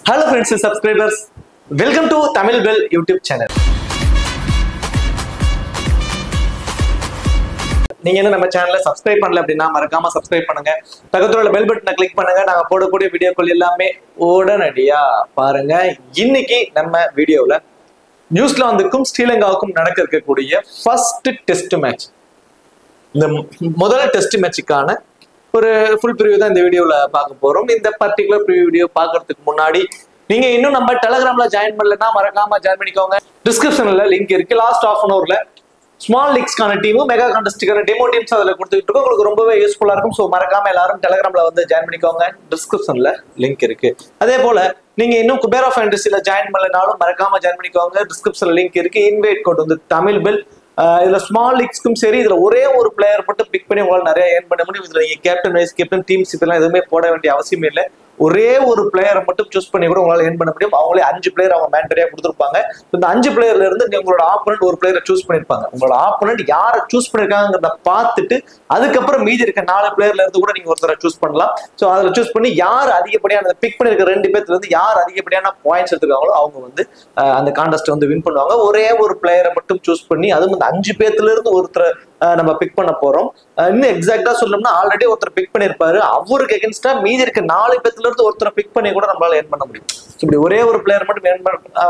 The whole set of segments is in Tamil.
Hello friends and subscribers, welcome to Tamil Bell YouTube channel. நீங்க என்ன நம்ம சேனலை சப்ஸ்கிரைப் பண்ணல அப்படின்னா மறக்காம சப்ஸ்கிரைப் பண்ணுங்க. பக்கத்துல பெல் பட்டனை கிளிக் பண்ணுங்க. நாங்க போடக்கூடிய வீடியோக்கள் எல்லாமே உடனடியா பாருங்க. இன்னைக்கு நம்ம வீடியோல நியூசிலாந்துக்கும் ஸ்ரீலங்காவுக்கும் நடக்க இருக்கக்கூடிய ஃபர்ஸ்ட் டெஸ்ட் மேட்ச், இந்த முதல் டெஸ்ட் மேட்சுக்கான ஒரு ஃபுல் ப்ரிவியூ தான் இந்த வீடியோல பார்க்க போறோம். இந்த பர்டிகுலர் ப்ரிவியூ வீடியோ பார்க்கறதுக்கு முன்னாடி நீங்க இன்னும் நம்ம டெலிகிராம்ல ஜாயின் பண்ணலன்னா மறக்காம ஜாயின் பண்ணிக்கோங்க. டிஸ்கிரிப்ஷன்ல லிங்க் இருக்கு. லாஸ்ட் ஹாஃப் அன் ஹவர்ல ஸ்மால் லீக்ஸ்க்கான டீமும் மெகா கான்டெஸ்டுக்கான டெமோ டீம்ஸ் அதில் கொடுத்துட்டு இருக்கோம். உங்களுக்கு ரொம்பவே யூஸ்ஃபுல்லா இருக்கும். ஸோ மறக்காம எல்லாரும் டெலிகிராம்ல வந்து ஜாயின் பண்ணிக்கோங்க. டிஸ்கிரிப்ஷன்ல லிங்க் இருக்கு. அதே போல நீங்க இன்னும் குபேரா ஃபேண்டசில ஜாயின் பண்ணலனாலும் மறக்காம ஜாயின் பண்ணிக்கோங்க. டிஸ்கிரிப்ஷன்ல லிங்க் இருக்கு. இன்வைட் கோட் வந்து தமிழ் பெல். இதுல ஸ்மால் லீக்ஸ்க்கும் சரி, இதுல ஒரே ஒரு பிளேயர் மட்டும் பிக் பண்ணி உங்களால் நிறைய ஏர்ன் பண்ண முடியும். இதுல நீங்க கேப்டன் வைஸ் கேப்டன் டீம்ஸ் இதெல்லாம் எதுவுமே போட வேண்டிய அவசியமே இல்லை. ஒரே ஒரு பிளேயரை மட்டும் சூஸ் பண்ணி கூட உங்களால் ஏர்ன் பண்ண முடியும். அவங்களே 5 பிளேயர் அவங்க மேண்டரியா கொடுத்துருப்பாங்க. இந்த 5 பிளேயர்ல இருந்து உங்களோட ஆப்போனன்ட் ஒரு பிளேயரை சூஸ் பண்ணிருப்பாங்க. உங்களோட ஆப்போனன்ட் யாரை சூஸ் பண்ணிருக்காங்கிறத பார்த்துட்டு அதுக்கப்புறம் மீதி இருக்க 4 பிளேயர்ல இருந்து கூட நீங்க ஒருத்தரை சூஸ் பண்ணலாம். ஸோ அதுல சூஸ் பண்ணி யார் அதிகப்படியான பிக் பண்ணிருக்க 2 பேர்ல இருந்து யார் அதிகப்படியான பாயிண்ட்ஸ் எடுத்துருக்காங்களோ அவங்க வந்து அந்த கான்டெஸ்ட் வந்து வின் பண்ணுவாங்க. ஒரே ஒரு பிளேயரை மட்டும் சூஸ் பண்ணி, அதுவும் இந்த 5 பேர்ல இருந்து ஒருத்தரை நம்ம பிக் பண்ண போறோம். இன்னும் எக்ஸாக்டா சொல்லணும்னா ஆல்ரெடி ஒருத்தர் பிக் பண்ணிருப்பாரு. அவருக்கு எகென்ஸ்டா மீதி இருக்க 4 பேர்ல இருந்து ஒருத்தரை பிக் பண்ணி கூட நம்மளால ஏர்ன் பண்ண முடியும். இப்படி ஒரே ஒரு பிளேயர் மட்டும்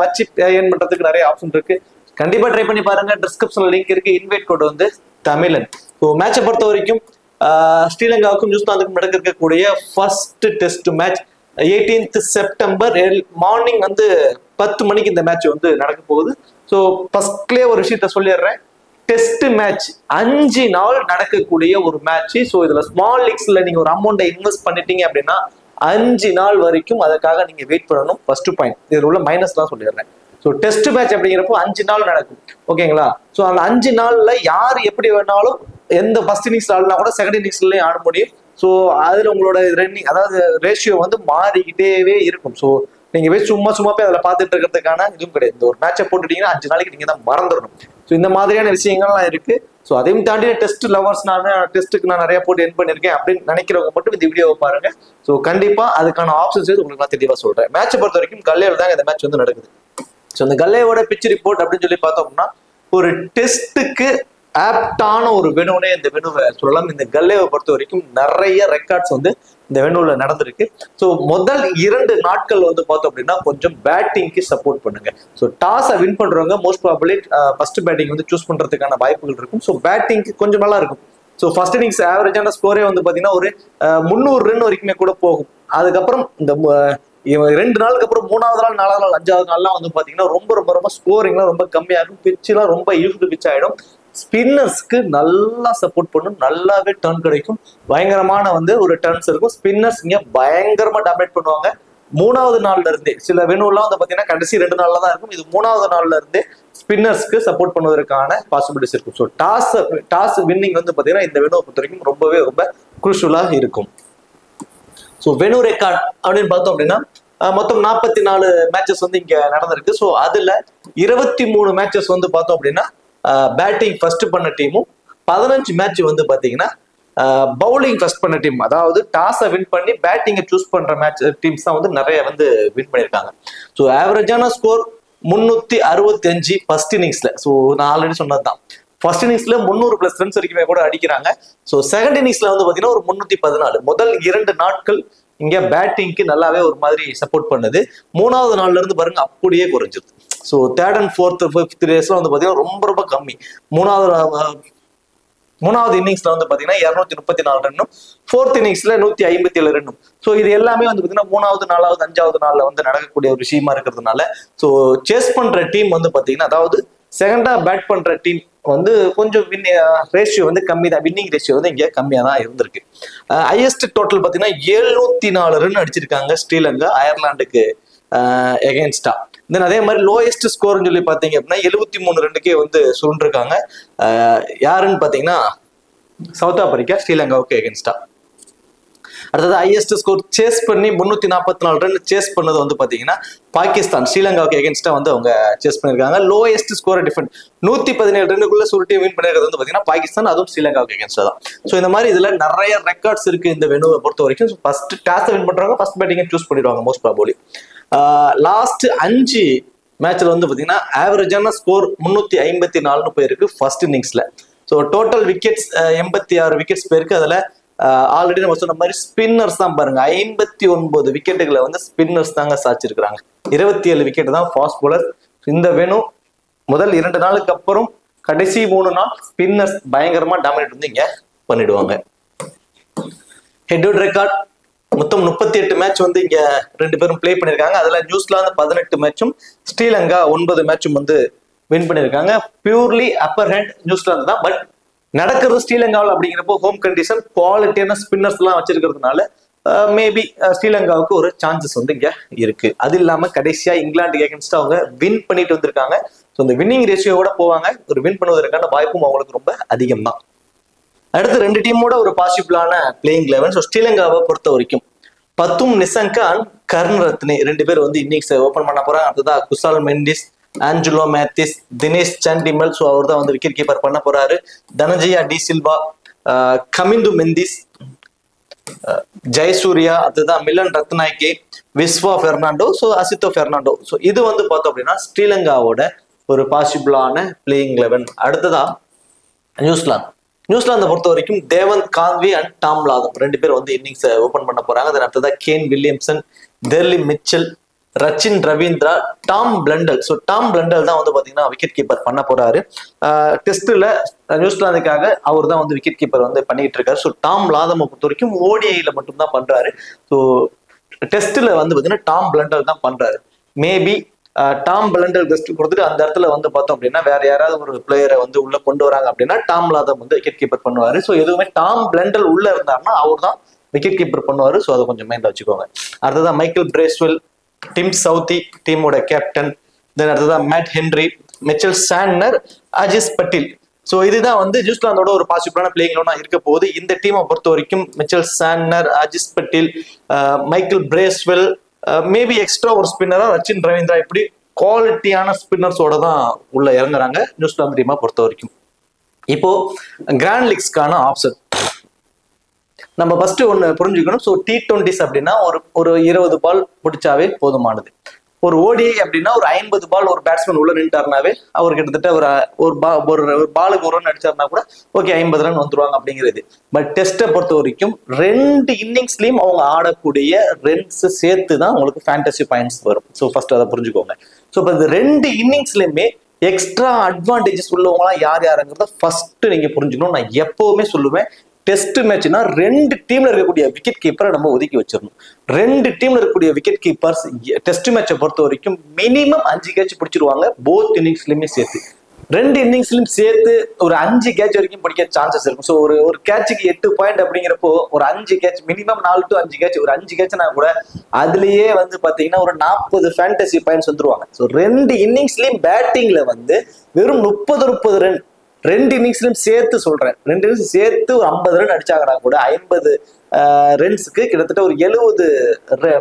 வச்சு ஏர்ன் பண்றதுக்கு நிறைய ஆப்ஷன் இருக்கு. கண்டிப்பா ட்ரை பண்ணி பாருங்க. டிஸ்கிரிப்ஷன்ல லிங்க் இருக்கு. இன்வைட் கோட் வந்து தமிழன். ஸோ மேட்சை பொறுத்த வரைக்கும் ஸ்ரீலங்காவுக்கும் நியூசிலாந்துக்கும் நடக்க இருக்கக்கூடிய first test match 18th September morning வந்து 10 மணிக்கு இந்த மேட்ச் வந்து நடக்க போகுது. ஸோ ஃபர்ஸ்ட்லேயே ஒரு விஷயத்த சொல்லிடுறேன். டெஸ்ட் மேட்ச் 5 நாள் நடக்கக்கூடிய ஒரு மேட்ச். ஸோ இதுல ஸ்மால் லீக்ஸ்ல நீங்க ஒரு அமௌண்ட்டை இன்வெஸ்ட் பண்ணிட்டீங்க அப்படின்னா 5 நாள் வரைக்கும் அதுக்காக நீங்க வெயிட் பண்ணணும். First point. இதுல உள்ள மைனஸ் தான் சொல்லிடுறேன். ஸோ டெஸ்ட் மேட்ச் அப்படிங்கிறப்போ 5 நாள் நடக்கும். ஓகேங்களா? ஸோ அந்த 5 நாள்ல யார் எப்படி வேணாலும் எந்த ஃபர்ஸ்ட் இன்னிங்ஸ்ல ஆடலாம் கூட செகண்ட் இன்னிங்ஸ்லயும் ஆட முடியும். ஸோ அதுல உங்களோட ரன்னிங், அதாவது ரேஷியோ வந்து மாறிக்கிட்டே இருக்கும். ஸோ நீங்க போய் சும்மா போய் அதில் பார்த்துட்டு இருக்கிறதுக்கான இதுவும் கிடையாது. இந்த ஒரு மேட்சை போட்டுட்டீங்கன்னா 5 நாளைக்கு நீங்க தான் மறந்துடணும். ஸோ இந்த மாதிரியான விஷயங்கள்லாம் இருக்கு. ஸோ அதையும் தாண்டி டெஸ்ட் லவர்ஸ், டெஸ்ட்டுக்கு நான் நிறைய போட்டு என் பண்ணியிருக்கேன் அப்படின்னு நினைக்கிறவங்க மட்டும் இந்த வீடியோவை பாருங்க. ஸோ கண்டிப்பா அதுக்கான ஆப்ஷன்ஸ் உங்களுக்கு நான் தெளிவாக சொல்றேன். மேட்சை பொறுத்த வரைக்கும் கல்லையில் தான் இந்த மேட்ச் வந்து நடக்குது. ஸோ இந்த கல்லையோட பிச் ரிப்போர்ட் அப்படின்னு சொல்லி பார்த்தோம்னா ஒரு டெஸ்ட்டுக்கு ஆப்டான ஒரு வெனுனே இந்த வெனுவை சொல்லலாம். இந்த கல்லேவை பொறுத்த வரைக்கும் நிறைய ரெக்கார்ட்ஸ் வந்து இந்த வெனுல நடந்திருக்கு. ஸோ முதல் 2 நாட்கள் வந்து பார்த்தோம் அப்படின்னா கொஞ்சம் பேட்டிங்க்கு சப்போர்ட் பண்ணுங்க. ஸோ டாஸை வின் பண்றவங்க மோஸ்ட் ப்ராபபிலி ஃபர்ஸ்ட் பேட்டிங் வந்து சூஸ் பண்றதுக்கான வாய்ப்புகள் இருக்கும். ஸோ பேட்டிங்க்கு கொஞ்சம் நல்லா இருக்கும். ஸோ ஃபர்ஸ்ட் இன்னிங்ஸ் ஆவரேஜான ஸ்கோரே வந்து பார்த்தீங்கன்னா ஒரு 300 ரன் வரைக்குமே கூட போகும். அதுக்கப்புறம் இந்த 2 நாளுக்கு அப்புறம் 3வது நாள் 4வது நாள் 5வது நாள்லாம் வந்து பாத்தீங்கன்னா ரொம்ப ஸ்கோரிங்லாம் ரொம்ப கம்மியாகும். பிச்செல்லாம் ரொம்ப யூஸ்டு பிச் ஆயிடும். ஸ்பின்னர்ஸ்க்கு நல்லா சப்போர்ட் பண்ணும். நல்லாவே டர்ன் கிடைக்கும். பயங்கரமான வந்து ஒரு டர்ன்ஸ் இருக்கும். ஸ்பின்னர்ஸ் இங்க பயங்கரமா டாமினேட் பண்ணுவாங்க. 3வது நாள்ல இருந்தே சில வெனுலாம் வந்து பாத்தீங்கன்னா கடைசி 2 நாள்ல தான் இருக்கும். இது 3வது நாள்ல இருந்தே ஸ்பின்னர்ஸ்க்கு சப்போர்ட் பண்ணுவதற்கான பாசிபிலிட்டிஸ் இருக்கும். ஸோ டாஸ் வின்னிங் வந்து பாத்தீங்கன்னா இந்த வெனுவை பொறுத்த வரைக்கும் ரொம்ப குரூஷியலா இருக்கும். ஸோ வெனு ரெக்கார்ட் அப்படின்னு பார்த்தோம் அப்படின்னா மொத்தம் 44 மேட்சஸ் வந்து இங்க நடந்திருக்கு. ஸோ அதுல 23 மேட்சஸ் வந்து பார்த்தோம் அப்படின்னா பேட்டிங் ஃபர்ஸ்ட் பண்ண டீமும் 15 மேட்ச் வந்து பாத்தீங்கன்னா பவுலிங் ஃபர்ஸ்ட் பண்ண டீம், அதாவது டாஸை வின் பண்ணி பேட்டிங்கை சூஸ் பண்ற மேட்ச் டீம்ஸ் தான் வந்து நிறைய வந்து வின் பண்ணியிருக்காங்க. ஸோ ஆவரேஜான ஸ்கோர் 365 ஃபர்ஸ்ட் இன்னிங்ஸ்ல. ஸோ நான் ஆல்ரெடி சொன்னதுதான். ஃபர்ஸ்ட் இன்னிங்ஸ்ல 300+ ரன்ஸ் வரைக்குமே கூட அடிக்கிறாங்க. ஸோ செகண்ட் இன்னிங்ஸ்ல வந்து பாத்தீங்கன்னா ஒரு 314. முதல் 2 நாட்கள் இங்க பேட்டிங்க்கு நல்லாவே ஒரு மாதிரி சப்போர்ட் பண்ணுது. 3வது நாள்ல இருந்து பாருங்க அப்படியே குறைஞ்சிருது. So 3rd and 4th 5th டேஸ்ல வந்து பாத்தீங்கன்னா ரொம்ப கம்மி. 3வது இன்னிங்ஸ்ல வந்து பாத்தீங்கன்னா 234 ரன்னும் 4th இன்னிங்ஸ்ல 157 ரன்னும். ஸோ இது எல்லாமே வந்து பாத்தீங்கன்னா 3வது 4வது 5வது நாள்ல வந்து நடக்கக்கூடிய ஒரு விஷயமா இருக்கிறதுனால ஸோ சேஸ் பண்ற டீம் வந்து பாத்தீங்கன்னா, அதாவது செகண்டா பேட் பண்ற டீம் வந்து கொஞ்சம் ரேஷியோ வந்து கம்மி தான். வின்னிங் ரேஷியோ வந்து இங்க கம்மியா தான் இருந்திருக்கு. ஹையஸ்ட் டோட்டல் பாத்தீங்கன்னா 704 ரன் அடிச்சிருக்காங்க ஸ்ரீலங்கா அயர்லாந்துக்கு எகென்ஸ்டா. தென் அதே மாதிரி லோயஸ்ட் ஸ்கோர்னு சொல்லி பாத்தீங்க அப்படின்னா 73 ரன்னுக்கே வந்து சுருண்டிருக்காங்க. யாருன்னு பாத்தீங்கன்னா சவுத் ஆப்பிரிக்கா ஸ்ரீலங்காவுக்கு எகென்ஸ்டா. அடுத்தது ஹையஸ்ட் ஸ்கோர் சேஸ் பண்ணி 344 ரன் சேஸ் பண்ணது வந்து பாத்தீங்கன்னா பாகிஸ்தான் ஸ்ரீலங்காவுக்கு எகென்ஸ்டா வந்து அவங்க சேஸ் பண்ணிருக்காங்க. லோயஸ்ட் ஸ்கோர் டிஃபரெண்ட் 117 ரன்னுக்குள்ள சுருட்டி வின் பண்ணிருக்கிறது வந்து பாத்தீங்கன்னா பாகிஸ்தான், அதுவும் ஸ்ரீலங்காவுக்கு எகென்ஸ்டா தான். ஸோ இந்த மாதிரி இதுல நிறைய ரெக்கார்ட்ஸ் இருக்கு இந்த வெனுவை பொறுத்த வரைக்கும். ஃபர்ஸ்ட் டாஸ் வின் பண்றவங்க ஃபர்ஸ்ட் பேட்டிங்கை சூஸ் பண்ணிடுவாங்க மோஸ்ட் ப்ராபபிலி. லாஸ்ட் 5 மேட்ச்ல வந்து பாத்தீங்கன்னா ஆவரேஜான ஸ்கோர் 354 போயிருக்கு ஃபர்ஸ்ட் இன்னிங்ஸ்ல. ஸோ டோட்டல் விக்கெட்ஸ் 86 விக்கெட்ஸ் போயிருக்கு. அதுல ஆல்ரெடி நம்ம சொன்ன மாதிரி ஸ்பின்னர்ஸ் தான் பாருங்க, 59 விக்கெட்டுகளை வந்து ஸ்பின்னர்ஸ் தாங்க சாச்சிருக்கிறாங்க. 27 விக்கெட் தான் ஃபாஸ்ட் போலர். இந்த வேணும் முதல் 2 நாளுக்கு அப்புறம் கடைசி 3 நாள் ஸ்பின்னர்ஸ் பயங்கரமா டாமினேட் வந்து இங்க பண்ணிடுவாங்க. ஹெட் டு ரெக்கார்ட் மொத்தம் 38 மேட்ச் வந்து இங்க 2 பேரும் பிளே பண்ணிருக்காங்க. அதுல நியூசிலாந்து 18 மேட்சும் ஸ்ரீலங்கா 9 மேட்சும் வந்து வின் பண்ணிருக்காங்க. பியூர்லி அப்பர் ஹேண்ட் நியூசிலாந்து தான். பட் நடக்கிறது ஸ்ரீலங்காவில் அப்படிங்கிறப்போ ஹோம் கண்டிஷன், குவாலிட்டியான ஸ்பின்னர்ஸ் எல்லாம் வச்சிருக்கிறதுனால மேபி ஸ்ரீலங்காவுக்கு ஒரு சான்சஸ் வந்து இங்க இருக்கு. அது இல்லாம கடைசியா இங்கிலாந்துக்கு அகேன்ஸ்டா அவங்க வின் பண்ணிட்டு வந்திருக்காங்க. ஸோ இந்த வின்னிங் ரேஷியோட போவாங்க. ஒரு வின் பண்ணுவதற்கான வாய்ப்பும் அவங்களுக்கு ரொம்ப அதிகம் தான். அடுத்து 2 டீமோட ஒரு பாசிபிளான பிளேயிங் 11. ஸோ ஸ்ரீலங்காவை பொறுத்த வரைக்கும் பத்தும் நிசங்கா அண்ட் கருணரத்னே 2 பேர் வந்து இன்னிங்ஸ் ஓபன் பண்ண போறாங்க. அடுத்ததான் குசால் மெண்டிஸ், ஆஞ்சலோ மேத்திஸ், தினேஷ் சண்டிமல், ஸோ அவர் தான் வந்து விக்கெட் கீப்பர் பண்ண போறாரு. தனஞ்சயா டி சில்வா, கமிந்து மெந்திஸ், ஜெயசூர்யா, அதுதான் மிலன் ரத்நாயக்கே, விஸ்வா பெர்னாண்டோ, ஸோ அசித்தோ பெர்னாண்டோ. ஸோ இது வந்து பார்த்தோம் அப்படின்னா ஸ்ரீலங்காவோட ஒரு பாசிபிளான பிளேயிங் 11. அடுத்ததா நியூசிலாந்தை பொறுத்த வரைக்கும் Devon Conway and Tom Latham 2 பேர் வந்து இன்னிங்ஸ் ஓபன் பண்ண போறாங்க. அதன் அடுத்ததான் Kane Williamson, Daryl Mitchell, Rachin Ravindra, Tom Blundell. So Tom Blundell தான் வந்து பாத்தீங்கன்னா விக்கெட் கீப்பர் பண்ண போறாரு. டெஸ்ட்ல நியூசிலாந்துக்காக அவர் தான் வந்து விக்கெட் கீப்பர் வந்து பண்ணிட்டு இருக்காரு. ஸோ டாம் லாதமை பொறுத்த வரைக்கும் ஓடிஐல மட்டும் தான் பண்றாரு. ஸோ டெஸ்ட்ல வந்து பாத்தீங்கன்னா டாம் பிளண்டல் தான் பண்றாரு. மேபி டாம் பிளண்டல் டெஸ்ட் கொடுத்துட்டு அந்த இடத்துல வந்து பார்த்தோம் அப்படின்னா வேற யாராவது ஒரு பிளேயரை வந்து உள்ள கொண்டு வராங்க அப்படின்னா டாம் லாதம் வந்து விக்கெட் கீப்பர் பண்ணுவாரு. ஸோ எதுவுமே டாம் பிளண்டல் உள்ள இருந்தாருன்னா அவர் தான் விக்கெட் கீப்பர் பண்ணுவாரு. ஸோ அதை கொஞ்சம் மைண்ட்ல வச்சுக்கோங்க. அடுத்ததான் மைக்கேல் பிரேஸ்வெல், டிம் சவுத்தி டீமோட கேப்டன். தென் அடுத்ததான் mat Henry, Mitchell Santner, Aziz Patel. So இதுதான் வந்து நியூசிலாந்தோட ஒரு பாசிபிளான பிளேயிங் 11 இருக்க போகுது. இந்த டீமை பொறுத்த வரைக்கும் Mitchell Santner, Aziz Patel, Michael Bracewell, maybe extra ஒரு ஸ்பின்னரா ரச்சின் ரவீந்திரா, இப்படி குவாலிட்டியான ஸ்பின்னர்ஸோட தான் உள்ள இறங்குறாங்க நியூசிலாந்து டீமை பொறுத்த வரைக்கும். இப்போ கிராண்ட் லீக்ஸ்க்கான ஆப்ஷன் நம்ம ஃபர்ஸ்ட் ஒன்று புரிஞ்சுக்கணும். ஸோ T20s அப்படின்னா ஒரு 20 பால் பிடிச்சாவே போதுமானது. ஒரு ஓடிஐ அப்படின்னா ஒரு 50 பால் ஒரு பேட்ஸ்மேன் உள்ள நின்றுட்டாருனாவே அவர் கிட்டத்தட்ட ஒரு பாலுக்கு 1 ரன் அடிச்சாருனா கூட ஓகே 50 ரன் வந்துருவாங்க அப்படிங்கிறது. பட் டெஸ்ட்டை பொறுத்த வரைக்கும் 2 இன்னிங்ஸ்லயும் அவங்க ஆடக்கூடிய ரன்ஸ் சேர்த்து தான் உங்களுக்கு ஃபேண்டசி பாயிண்ட்ஸ் வரும். ஸோ ஃபர்ஸ்ட் அதை புரிஞ்சுக்கோங்க. ஸோ இப்போ இந்த 2 இன்னிங்ஸ்லயுமே எக்ஸ்ட்ரா அட்வான்டேஜஸ் உள்ளவங்களாம் யார் யாருங்கிறத ஃபர்ஸ்ட் நீங்க புரிஞ்சுக்கணும். நான் எப்பவுமே சொல்லுவேன், டெஸ்ட் மேட்ச்னா 2 டீம்ல இருக்கக்கூடிய விக்கெட் கீப்பரை நம்ம ஒதுக்கி வச்சிடணும். 2 டீம்ல இருக்கக்கூடிய விக்கெட் கீப்பர்ஸ் டெஸ்ட் மேட்சை பொறுத்த வரைக்கும் மினிமம் 5 கேட்ச் பிடிச்சிருவாங்க. போத் இன்னிங்ஸ்லயுமே சேர்த்து 2 இன்னிங்ஸ்லயும் சேர்த்து ஒரு 5 கேட்ச் வரைக்கும் பிடிக்க சான்சஸ் இருக்கும். ஸோ ஒரு கேட்சுக்கு 8 பாயிண்ட் அப்படிங்கிறப்போ ஒரு 5 கேட்ச் மினிமம் 4 to 5 கேட்ச், ஒரு 5 கேட்ச்னா கூட அதுலயே வந்து பாத்தீங்கன்னா ஒரு 40 ஃபேண்டசி பாயிண்ட்ஸ் வந்துருவாங்க. ஸோ 2 இன்னிங்ஸ்லயும் பேட்டிங்ல வந்து வெறும் 30 ரன் 2 இன்னிங்ஸ்லயும் சேர்த்து சொல்றேன். 2 இன்னிங்ஸ் சேர்த்து ஒரு 50 ரன் அடிச்சாங்கன்னா கூட 50 ரன்ஸுக்கு கிட்டத்தட்ட ஒரு 70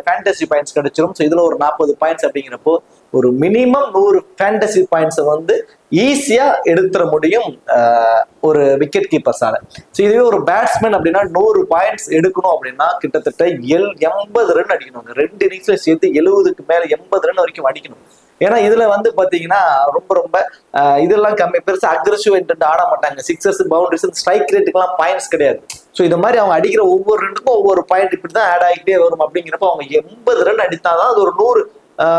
ஃபேண்டசி பாயிண்ட்ஸ் கிடைச்சிரும். ஸோ இதுல ஒரு 40 பாயிண்ட்ஸ் அப்படிங்கிறப்போ ஒரு மினிமம் 100 ஃபேண்டசி பாயிண்ட்ஸை வந்து ஈஸியா எடுத்துட முடியும் ஒரு விக்கெட் கீப்பர்ஸால. ஸோ இதுவே ஒரு பேட்ஸ்மேன் அப்படின்னா 100 பாயிண்ட்ஸ் எடுக்கணும் அப்படின்னா கிட்டத்தட்ட 80 ரன் அடிக்கணும். 2 இன்னிங்ஸ்ல சேர்த்து 70க்கு மேல 80 ரன் வரைக்கும் அடிக்கணும். ஏன்னா இதுல வந்து பாத்தீங்கன்னா ரொம்ப இதெல்லாம் கம்மி, பெருசா அக்ரெசிவ் இன்டென்ட் ஆட மாட்டாங்க. சிக்ஸர்ஸ், பவுண்டரிஸ், ஸ்ட்ரைக் ரேட்டுக்கெல்லாம் பாயிண்ட்ஸ் கிடையாது. ஸோ இந்த மாதிரி அவங்க அடிக்கிற ஒவ்வொரு ரன்னுக்கும் ஒவ்வொரு பாயிண்ட் இப்படிதான் ஆட் ஆகிட்டே வரும். அப்படிங்கிறப்ப அவங்க 80 ரன் அடித்தாதான் அது ஒரு 100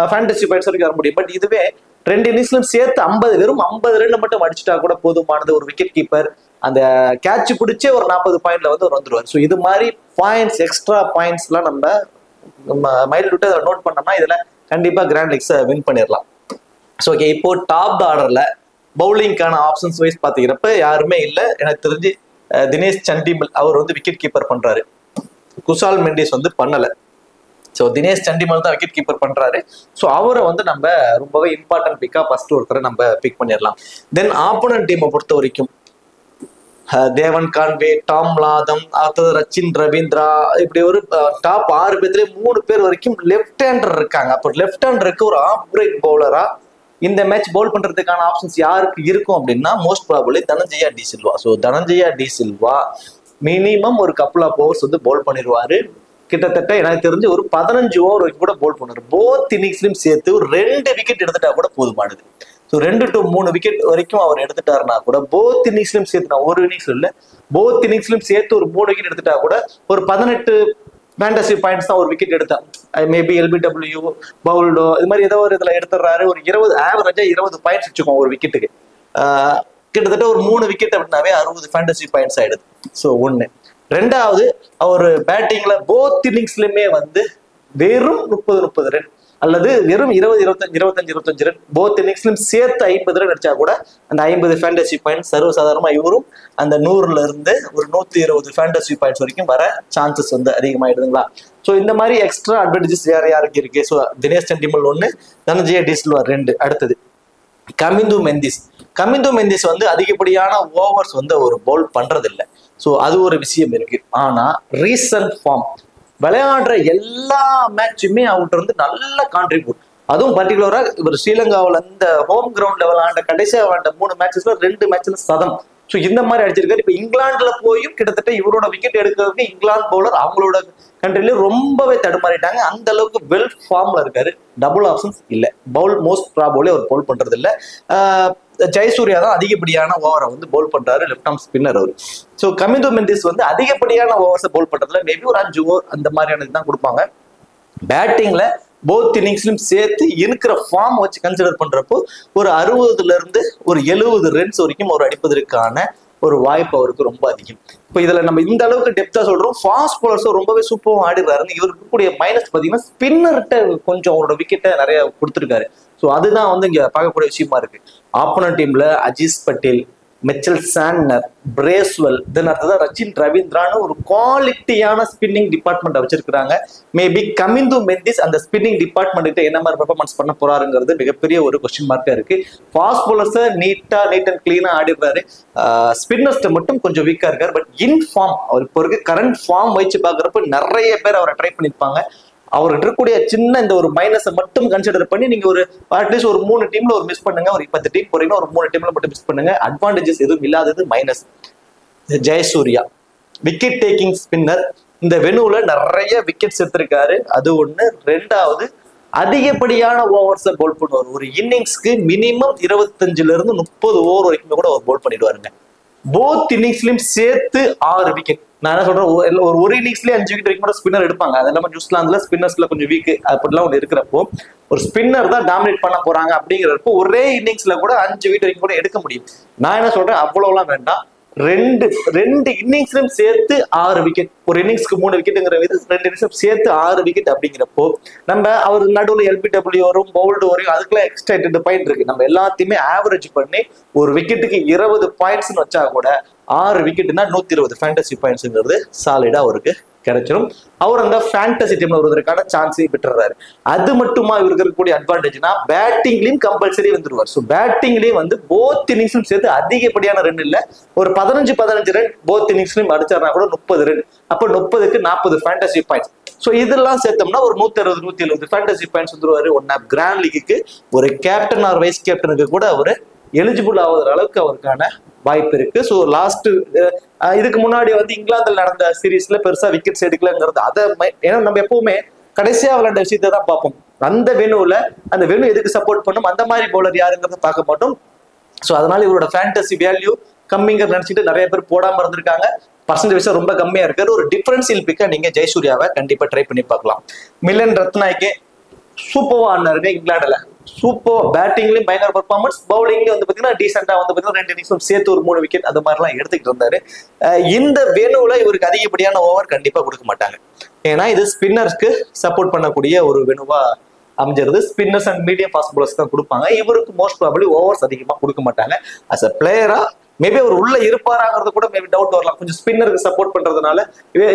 ஃபேண்டசி பாயிண்ட்ஸ் வரைக்கும் வர முடியும். பட் இதுவே 2 இன்னிங்ஸ்லயும் சேர்த்து வெறும் 50 ரன் மட்டும் அடிச்சுட்டா கூட போதுமானது. ஒரு விக்கெட் கீப்பர் அந்த கேட்ச் பிடிச்சே ஒரு 40 பாயிண்ட்ல வந்து வந்துருவார். ஸோ இது மாதிரி பாயிண்ட்ஸ், எக்ஸ்ட்ரா பாயிண்ட்ஸ் எல்லாம் நம்ம மைண்ட் விட்டு அதை நோட் பண்ணோம்னா இதுல கண்டிப்பா கிராண்ட் லீக்ஸை வின் பண்ணிடலாம். ஸோ ஓகே, இப்போ டாப் ஆர்டர்ல பவுலிங்கான ஆப்ஷன்ஸ் வைஸ் பாத்தீங்கிறப்ப யாருமே இல்லை. எனக்கு தெரிஞ்சு தினேஷ் சண்டிமல் அவர் வந்து விக்கெட் கீப்பர் பண்றாரு. குசால் மெண்டிஸ் வந்து பண்ணல. ஸோ தினேஷ் சண்டிமல் தான் விக்கெட் கீப்பர் பண்றாரு. ஸோ அவரை வந்து நம்ம ரொம்பவே இம்பார்ட்டன்ட் பிக்கா ஃபர்ஸ்ட் ஒருத்தரை நம்ம பிக் பண்ணிடலாம். தென் ஆப்போனன்ட் டீமை பொறுத்த வரைக்கும் தேவன் கான்வே, டாம் லாதம், அடுத்தது ரச்சின் ரவீந்திரா, இப்படி ஒரு டாப் 6 பேர்ல 3 பேர் வரைக்கும் லெஃப்ட் ஹேண்டர் இருக்காங்க. அப்போ லெஃப்ட் ஹேண்டருக்கு ஒரு ஆஃப் பிரேக் பவுலரா இந்த மேட்ச் பவுல் பண்றதுக்கான ஆப்ஷன்ஸ் யாருக்கு இருக்கும் அப்படின்னா most probably Dhananjaya de Silva. So Dhananjaya de Silva minimum ஒரு கப்புள் ஆஃப் ஓவர்ஸ் வந்து பவுல் பண்ணிடுவாரு. கிட்டத்தட்ட எனக்கு தெரிஞ்சு ஒரு 15 ஓவர் வரைக்கும் கூட போல் பண்ணாரு. போத் இன்னிங்ஸ்லயும் சேர்த்து ஒரு 2 விக்கெட் எடுத்துட்டா கூட போதுமானது. ஸோ 2 to 3 விக்கெட் வரைக்கும் அவர் எடுத்துட்டாருன்னா கூட போத் இன்னிங்ஸ்லயும் சேர்த்து, நான் ஒரு இன்னிங்ஸ் இல்லை, போத் இன்னிங்ஸ்லயும் சேர்த்து ஒரு 3 விக்கெட் எடுத்துட்டா கூட ஒரு 18 ஃபேண்டசி பாயிண்ட்ஸ் தான் ஒரு விக்கெட் எடுத்தான். மேபி எல்பிடபிள்யூ பவுல்டோ இது மாதிரி ஏதோ ஒரு இதுல எடுத்துடுறாரு. ஒரு 20 ஆவரேஜா 20 பாயிண்ட்ஸ் வச்சுக்கோங்க ஒரு விக்கெட்டுக்கு. கிட்டத்தட்ட ஒரு 3 விக்கெட் அப்படின்னாவே 60 ஃபேண்டசி பாயிண்ட்ஸ் ஆயிடுது. ஸோ ஒண்ணு. ரெண்டாவது, அவர் பேட்டிங்ல போத் இன்னிங்ஸ்லயுமே வந்து வெறும் 30 ரன் அல்லது வெறும் 25 ரன் போத் இன்னிங்ஸ்லயும் சேர்த்து 50 ரன் அடிச்சா கூட அந்த 50 ஃபேண்டசி பாயிண்ட்ஸ் சர்வசாதாரணமா இவரும் அந்த 100ல இருந்து ஒரு 120 ஃபேண்டசி பாயிண்ட்ஸ் வரைக்கும் வர சான்சஸ் வந்து அதிகமாயிடுதுங்களா. ஸோ இந்த மாதிரி எக்ஸ்ட்ரா அட்வான்டேஜஸ் வேற யாருக்கு இருக்கு? ஸோ தினேஷ் சண்டிமல் 1, தனஞ்சய டி சில்வா 2. அடுத்தது கமிந்து மெந்திஸ் வந்து அதிகப்படியான ஓவர்ஸ் வந்து அவர் பவுல் பண்றது இல்லை. ஸோ அது ஒரு விஷயம் இருக்கு. ஆனா ரீசன்ட் ஃபார்ம் விளையாடுற எல்லா மேட்சுமே அவர்கிட்ட வந்து நல்ல கான்ட்ரிபியூட். அதுவும் பர்டிகுலரா இவர் ஸ்ரீலங்காவில் இந்த ஹோம் கிரவுண்ட்ல விளையாண்ட கடைசியாக விளையாண்ட 3 மேட்சஸ்ல 2 மேட்ச்ல சதம். ஸோ இந்த மாதிரி அடிச்சிருக்காரு. இப்ப இங்கிலாந்துல போயும் கிட்டத்தட்ட இவரோட விக்கெட் எடுக்கிறதுக்கு இங்கிலாந்து பவுலர் அவங்களோட கண்ட்ரில ரொம்பவே தடுமாறிட்டாங்க. அந்த அளவுக்கு வெல் ஃபார்ம்ல இருக்காரு. டபுள் ஆப்ஷன்ஸ் இல்லை, பவுல் மோஸ்ட் ப்ராபபிளி அவர் பவுல் பண்றது இல்லை. ஜெயசூர்யா தான் அதிகப்படியான ஓவரை வந்து பவுல் பண்றாரு, லெஃப்ட் ஆர்ம் ஸ்பின்னர் அவர். ஸோ கமிந்து மெந்திஸ் வந்து அதிகப்படியான ஓவர்ஸை பவுல் பண்றதுல மேபி ஒரு 5 ஓவர் அந்த மாதிரியானது தான் கொடுப்பாங்க. பேட்டிங்ல போத் இன்னிங்ஸ்லயும் சேர்த்து இருக்கிற ஃபார்ம் வச்சு கன்சிடர் பண்றப்போ ஒரு 60ல இருந்து ஒரு 70 ரன்ஸ் வரைக்கும் அவர் அடிப்பதற்கான ஒரு வாய்ப்பு அவருக்கு ரொம்ப அதிகம். இப்போ இதுல நம்ம இந்த அளவுக்கு டெப்தா சொல்றோம். ஃபாஸ்ட் பவுலர்ஸும் ரொம்பவே சூப்பராக ஆடிடுறாரு. இவர் இருக்கக்கூடிய மைனஸ் பாத்தீங்கன்னா ஸ்பின்னர்கிட்ட கொஞ்சம் அவரோட விக்கெட்டை நிறைய கொடுத்துருக்காரு. ஸோ அதுதான் வந்து இங்க பார்க்கக்கூடிய விஷயமா இருக்கு. ஆப்போனன்ட் டீம்ல Ajaz Patel, Mitchell Santner, Bracewell, then அடுத்ததான் ரச்சின் ரவீந்திரான்னு ஒரு குவாலிட்டியான ஸ்பின்னிங் டிபார்ட்மெண்ட் வச்சிருக்காங்க. மேபி கமிந்து மெந்திஸ் அந்த ஸ்பின்னிங் டிபார்ட்மெண்ட் கிட்ட என்ன மாதிரி பெர்ஃபார்மன்ஸ் பண்ண போறாருங்கிறது மிகப்பெரிய ஒரு கொஸ்டின் மார்க்கா இருக்கு. ஃபாஸ்ட் பவுலர்ஸை நீட் அண்ட் கிளீனா ஆடிடுறாரு. ஸ்பின்னர்ஸ்ட மட்டும் கொஞ்சம் வீக்கா இருக்காரு. பட் இன் ஃபார்ம் அவர் இப்போ இருக்கு கரண்ட் ஃபார்ம் வச்சு பாக்குறப்ப நிறைய பேர் அவரை ட்ரை பண்ணிருப்பாங்க. அவர்கிட்ட இருக்கக்கூடிய சின்ன இந்த ஒரு மைனஸை மட்டும் கன்சிடர் பண்ணி நீங்க ஒரு அட்லீஸ்ட் ஒரு 3 டீம்ல ஒரு மிஸ் பண்ணுங்க. ஒரு 10 டீம் போறீங்கன்னா ஒரு 3 டீம்ல மட்டும் மிஸ் பண்ணுங்க. அட்வான்டேஜஸ் எதுவும் இல்லாதது minus. Jayasuriya wicket taking spinner, இந்த வெனுல நிறைய விக்கெட்ஸ் எடுத்திருக்காரு. அது ஒண்ணு. ரெண்டாவது, அதிகப்படியான ஓவர்ஸை பவுல் பண்ணுவார். ஒரு இன்னிங்ஸ்க்கு மினிமம் 25ல இருந்து 30 ஓவர் வரைக்கும் கூட அவர் பவுல் பண்ணிடுவாருங்க. போத் இன்னிங்ஸ்லயும் சேர்த்து 6 விக்கெட். நான் என்ன சொல்றேன், ஒரு இன்னிங்ஸ்லயே 5 விக்கெட் வரைக்கும் கூட ஸ்பின்னர் எடுப்பாங்க. அது இல்லாம நியூசிலாந்துல ஸ்பின்னர்ஸ்ல கொஞ்சம் வீக் அப்படிலாம் ஒன்று இருக்கிறப்போ ஒரு ஸ்பின்னர் தான் டாமினேட் பண்ண போறாங்க அப்படிங்கிறப்போ ஒரே இன்னிங்ஸ்ல கூட 5 விக்கெட் வரைக்கும் கூட எடுக்க முடியும். நான் என்ன சொல்றேன், அவ்வளவுலாம் வேண்டாம். ரெண்டு இன்னிங்ஸ்லயும் சேர்த்து 6 விக்கெட். ஒரு இன்னிங்ஸ்க்கு 3 விக்கெட்டுங்கிற வித 2 இன்னிங்ஸ்லயும் சேர்த்து 6 விக்கெட் அப்படிங்கிறப்போ நம்ம அவர் நடுவில் எல்பிடபிள்யூ வரும், பவுல்டு வரும், அதுக்கெல்லாம் எக்ஸ்ட்ரா 2 பாயிண்ட் இருக்கு. நம்ம எல்லாத்தையுமே ஆவரேஜ் பண்ணி ஒரு விக்கெட்டுக்கு 20 பாயிண்ட்ஸ்னு வச்சா கூட 6 விக்கெட்னா 120 ஃபேண்டசி பாயிண்ட்ஸ்ங்கிறது சாலிடா அவருக்கு கிடைச்சிடும். அவர் அந்த ஃபேண்டசி டீம்ல வருவதற்கான சான்ஸையும் பெற்றுறாரு. அது மட்டுமா இவருக்கு இருக்கக்கூடிய அட்வான்டேஜ்னா பேட்டிங்லயும் கம்பல்சரி வந்துருவார். ஸோ பேட்டிங்லயும் வந்து போத் இன்னிங்ஸ்லயும் சேர்த்து அதிகப்படியான ரன் இல்ல, ஒரு 15 ரன் போத் இன்னிங்ஸ்லயும் அடிச்சாருனா கூட 30 ரன். அப்ப 30க்கு 40 ஃபேண்டசி பாயிண்ட்ஸ். ஸோ இதெல்லாம் சேர்த்தோம்னா ஒரு 160 170 ஃபேண்டசி பாயிண்ட்ஸ் வந்துருவாரு. ஒன்னா கிராண்ட் லீக்கு ஒரு கேப்டன் ஆர் வைஸ் கேப்டனுக்கு கூட அவரு எலிஜிபிள் ஆகுற அளவுக்கு அவருக்கான வாய்ப்பு இருக்கு. ஸோ லாஸ்ட் இதுக்கு முன்னாடி வந்து இங்கிலாந்துல நடந்த சீரீஸ்ல பெருசா விக்கெட்ஸ் எடுக்கலங்கிறது அதை ஏன்னா நம்ம எப்பவுமே கடைசியா விளையாண்ட விஷயத்தை தான் பார்ப்போம். அந்த அந்த வெனு எதுக்கு சப்போர்ட் பண்ணும், அந்த மாதிரி பவுலர் யாருங்கிறத பார்க்க மாட்டோம். ஸோ அதனால இவரோட ஃபேண்டசி வேல்யூ கம்மிங்க நினைச்சிட்டு நிறைய பேர் போடாம இருந்திருக்காங்க. பர்சன்டேஜ் ரொம்ப கம்மியா இருக்காரு. ஒரு டிஃபரன்ஷியல் பிக்கா நீங்க ஜெயசூர்யாவை கண்டிப்பா ட்ரை பண்ணி பார்க்கலாம். மிலன் ரத்நாயக்கே சூப்பர்வா ஆடினாருங்க இங்கிலாந்துல. சூப்பர் பேட்டிங்லயும் பயங்கர பர்ஃபார்மன்ஸ், பவுலிங்லயும் வந்து பாத்தீங்கன்னா டீசெண்டா வந்து பாத்தீங்கன்னா 2 இன்னிங்ஸும் சேர்த்து ஒரு 3 விக்கெட் அது மாதிரிலாம் எடுத்துக்கிட்டு இருந்தாரு. இந்த வெனுல இவருக்கு அதிகப்படியான ஓவர் கண்டிப்பா கொடுக்க மாட்டாங்க. ஏன்னா இது ஸ்பின்னர்ஸ்க்கு சப்போர்ட் பண்ணக்கூடிய ஒரு வெனுவா அமைஞ்சிருது. Spinners and medium fast bowlers தான் கொடுப்பாங்க. இவருக்கு மோஸ்ட் ப்ராபபிலி ஓவர்ஸ் அதிகமா கொடுக்க மாட்டாங்க. அஸ் அ பிளேயரா மேபி அவர் உள்ள இருப்பாராங்கிறது கூட மேபி டவுட் வரலாம். கொஞ்சம் ஸ்பின்னருக்கு சப்போர்ட் பண்றதுனால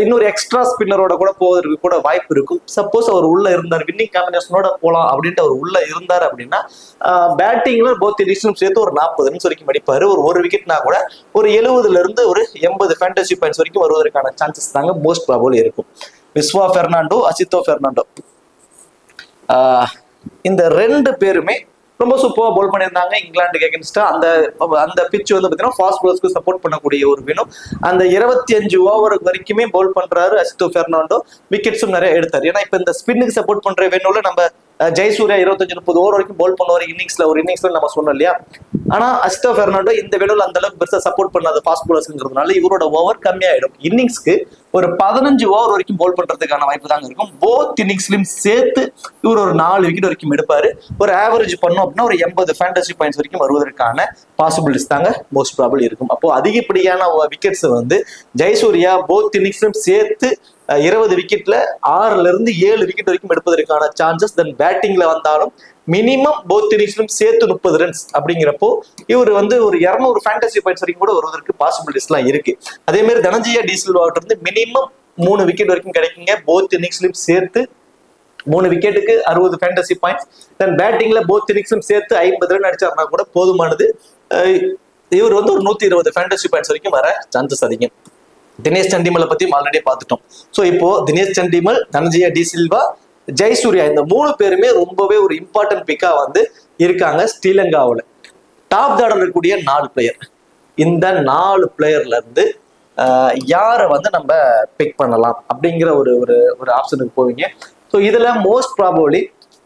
இன்னொரு எக்ஸ்ட்ரா ஸ்பின்னரோட கூட போவதற்கு கூட வாய்ப்பு இருக்கும். சப்போஸ் அவர் உள்ள இருந்தார், வின்னிங் காம்பினேஷனோட போலாம் அப்படின்ட்டு அவர் உள்ள இருந்தார் அப்படின்னா பேட்டிங்ல போத் இன்னிங்ஸ்லயும் சேர்த்து ஒரு 40 ரன்ஸ் வரைக்கும் அடிப்பாரு. ஒரு விக்கெட்னா கூட ஒரு 70ல இருந்து ஒரு 80 ஃபேண்டசி பாயிண்ட்ஸ் வரைக்கும் வருவதற்கான சான்சஸ் தாங்க மோஸ்ட் ப்ராபபிலி இருக்கும். விஸ்வா பெர்னாண்டோ, அசித்தோ பெர்னாண்டோ, இந்த 2 பேருமே ரொம்ப சூப்பரா பவுல் பண்ணியிருந்தாங்க இங்கிலாந்துக்கு அகேன்ஸ்டா. அந்த அந்த பிச் வந்து பாத்தீங்கன்னா ஃபாஸ்ட் பவுலர்ஸ்க்கு சப்போர்ட் பண்ணக்கூடிய ஒரு வேணும். அந்த 25 ஓவர் வரைக்குமே பவுல் பண்றாரு அசிட்டோ பெர்னாண்டோ. விக்கெட்ஸும் நிறைய எடுத்தாரு. ஏன்னா இப்ப இந்த ஸ்பின்னுக்கு சப்போர்ட் பண்ற வேணும்ல நம்ம ஜெயசூர்யா 25-30 ஓவர் வரைக்கும் பவுல் பண்ணுவார் ஒரு இன்னிங்ஸ்ல நம்ம சொன்னோம் இல்லையா. ஆனா அசிட்டோ பெர்னாண்டோ இந்த வேணுல அந்த அளவுக்கு பெருசா சப்போர்ட் பண்ணாத ஃபாஸ்ட் பவுலர்ஸ்ங்கிறதுனால இவரோட ஓவர் கம்மியாயிடும். இன்னிங்ஸ்க்கு ஒரு 15 ஓவர் வரைக்கும் பவுல் பண்றதுக்கான வாய்ப்பு தாங்க இருக்கும். போத் இன்னிங்ஸ்லயும் சேர்த்து இவர் ஒரு 4 விக்கெட் வரைக்கும் எடுப்பாரு. ஒரு ஆவரேஜ் பண்ணோம் அப்படின்னா ஒரு 80 ஃபேண்டசி பாயிண்ட்ஸ் வரைக்கும் வருவதற்கான பாசிபிலிட்டிஸ் தாங்க மோஸ்ட் ப்ராபபிள் இருக்கும். அப்போ அதிகப்படியான விக்கெட்ஸ் வந்து ஜெயசூர்யா போத் இன்னிங்ஸ்லயும் சேர்த்து 20 விக்கெட்ல 6ல இருந்து 7 விக்கெட் வரைக்கும் எடுப்பதற்கான சான்சஸ். தென் பேட்டிங்ல வந்தாலும் மினிமம் போத் இன்னிங்ஸ்லயும் சேர்த்து 30 ரன்ஸ் அப்படிங்கிறப்போ இவர் வந்து ஒரு 200 ஃபேண்டசி பாயிண்ட்ஸ் வரைக்கும் கூட வருவதற்கு பாசிபிலிட்டிஸ் எல்லாம் இருக்கு. அதே மாதிரி தனஞ்சயா டி சில்வாட்ட இருந்து மினிமம் 3 விக்கெட் வரைக்கும் கிடைக்குங்க. போத் இன்னிங்ஸ்லயும் சேர்த்து 3 விக்கெட்டுக்கு 60 ஃபேண்டசி பாயிண்ட்ஸ். தென் பேட்டிங்ல போத் இன்னிங்ஸும் சேர்த்து 50 ரன் அடிச்சாருன்னா கூட போதுமானது. இவர் வந்து ஒரு 120 ஃபேண்டசி பாயிண்ட்ஸ் வரைக்கும் வர சான்சஸ் அதிகம். தினேஷ் சண்டிமலை பத்தி ஆல்ரெடி பார்த்துட்டோம். ஸோ இப்போ தினேஷ் சண்டிமல், தனஞ்சயா டி சில்வா, ஜெயசூர்யா இந்த 3 பேருமே ரொம்பவே ஒரு இம்பார்ட்டன்ட் பிக்கா வந்து இருக்காங்க ஸ்ரீலங்காவில். டாப் ஆர்டர் இருக்கக்கூடிய 4 பிளேயர். இந்த 4 பிளேயர்ல இருந்து யாரை வந்து நம்ம பிக் பண்ணலாம் அப்படிங்கிற ஒரு ஒரு ஒரு ஆப்ஷனுக்கு போவீங்க. ஸோ இதுல மோஸ்ட் ப்ராபபிலி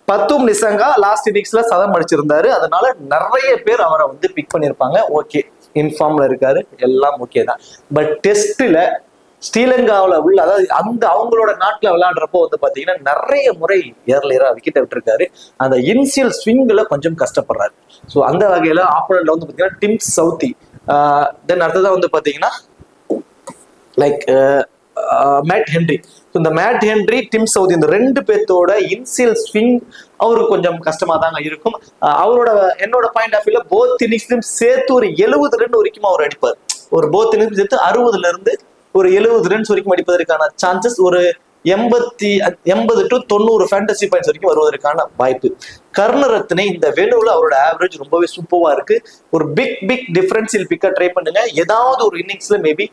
பத்தும் நிசங்கா லாஸ்ட் இன்னிங்ஸ்ல சதம் அடிச்சிருந்தாரு. அதனால நிறைய பேர் அவரை வந்து பிக் பண்ணியிருப்பாங்க. ஓகே, இன்ஃபார்ம்ல இருக்காரு, எல்லாம் ஓகே தான். பட் டெஸ்ட்ல ஸ்ரீலங்காவில் உள்ள அதாவது அந்த அவங்களோட நாட்டில் விளையாடுறப்போ வந்து பாத்தீங்கன்னா நிறைய முறை ஏர்லியரா விக்கெட்டை விட்டுருக்காரு. அந்த இனிஷியல் ஸ்விங்ல கொஞ்சம் கஷ்டப்படுறாரு. ஸோ அந்த வகையில ஆப்போனன்ட்ல வந்து பாத்தீங்கன்னா டிம் சவுத்தி, தென் அடுத்ததான் வந்து பாத்தீங்கன்னா லைக் மேட் ஹென்ரி. இந்த மேட் ஹென்ரி, டிம் சவுதி இந்த 2 பேர்த்தோட இனிஷியல் ஸ்விங் அவருக்கு கொஞ்சம் கஷ்டமா தாங்க இருக்கும். அவரோட என்னோட பாயிண்ட் ஆஃப் வியூல போத் இன்னிங்ஸ்லயும் சேர்த்து ஒரு 70 ரன் வரைக்கும் அவர் அடிப்பார். ஒரு போத் இன்னிங்ஸ் சேர்த்து 60ல இருந்து ஒரு 70 ரன்ஸ் வரைக்கும் அடிப்பதற்கான சான்சஸ் ஒரு 80 to 90 ஃபேண்டசி பாயிண்ட்ஸ் வரைக்கும் வருவதற்கான வாய்ப்பு. கர்ணரத்னே இந்த வேணுல அவரோட ஆவரேஜ் ரொம்பவே சூப்பரா இருக்கு. ஒரு பிக் டிஃபரன்ஸில் பிக்கா ட்ரை பண்ணுங்க. ஏதாவது ஒரு இன்னிங்ஸ்ல மேபி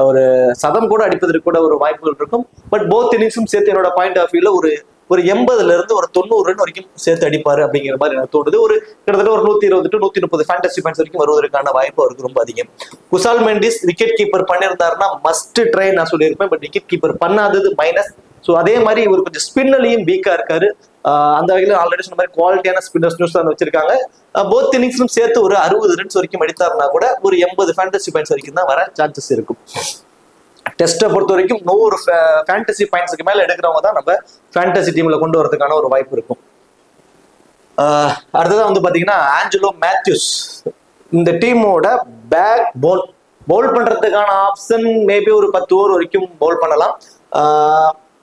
ஒரு சதம் கூட அடிப்பதற்கு கூட ஒரு வாய்ப்புகள் இருக்கும். பட் போத் இன்னிங்ஸும் சேர்த்து என்னோட பாயிண்ட் ஆஃப் வியூல ஒரு 80ல இருந்து ஒரு 90 ரன் வரைக்கும் சேர்த்து அடிப்பாரு அப்படிங்கிற மாதிரி எனக்கு தோணுது. ஒரு கிட்டத்தட்ட ஒரு 120 to 130 ஃபேண்டசி பாயிண்ட்ஸ் வரைக்கும் வருவதற்கான வாய்ப்பு அவருக்கு ரொம்ப அதிகம். குசால் மெண்டிஸ் விக்கெட் கீப்பர் பண்ணியிருந்தாருன்னா மஸ்ட் ட்ரை நான் சொல்லியிருப்பேன். பட் விக்கெட் கீப்பர் பண்ணாதது மைனஸ். ஸோ அதே மாதிரி இவர் கொஞ்சம் ஸ்பின்னர்லையும் வீக்கா இருக்காரு. அந்த வகையில ஆல்ரெடி சொன்ன மாதிரி குவாலிட்டியான ஸ்பின்னர்ஸ் நியூஸ்லாந்து வச்சிருக்காங்க. போத் இன்னிங்ஸும் சேர்த்து ஒரு 60 ரன்ஸ் வரைக்கும் அடித்தாருன்னா கூட ஒரு 80 ஃபேண்டசி பாயிண்ட்ஸ் வரைக்கும் தான் வர சான்சஸ் இருக்கும். டெஸ்ட்டை பொறுத்த வரைக்கும் 100 ஃபேண்டசி பாயிண்ட்ஸுக்கு மேல எடுக்கிறவங்க தான் நம்ம ஃபேண்டசி டீம்ல கொண்டு வரதுக்கான ஒரு வாய்ப்பு இருக்கும். அடுத்ததான் வந்து பாத்தீங்கன்னா ஆஞ்சலோ மேத்யூஸ். இந்த டீமோட பேக் போன். பவுல் பண்றதுக்கான ஆப்ஷன் மேபி ஒரு 10 ஓவர் வரைக்கும் பவுல் பண்ணலாம்.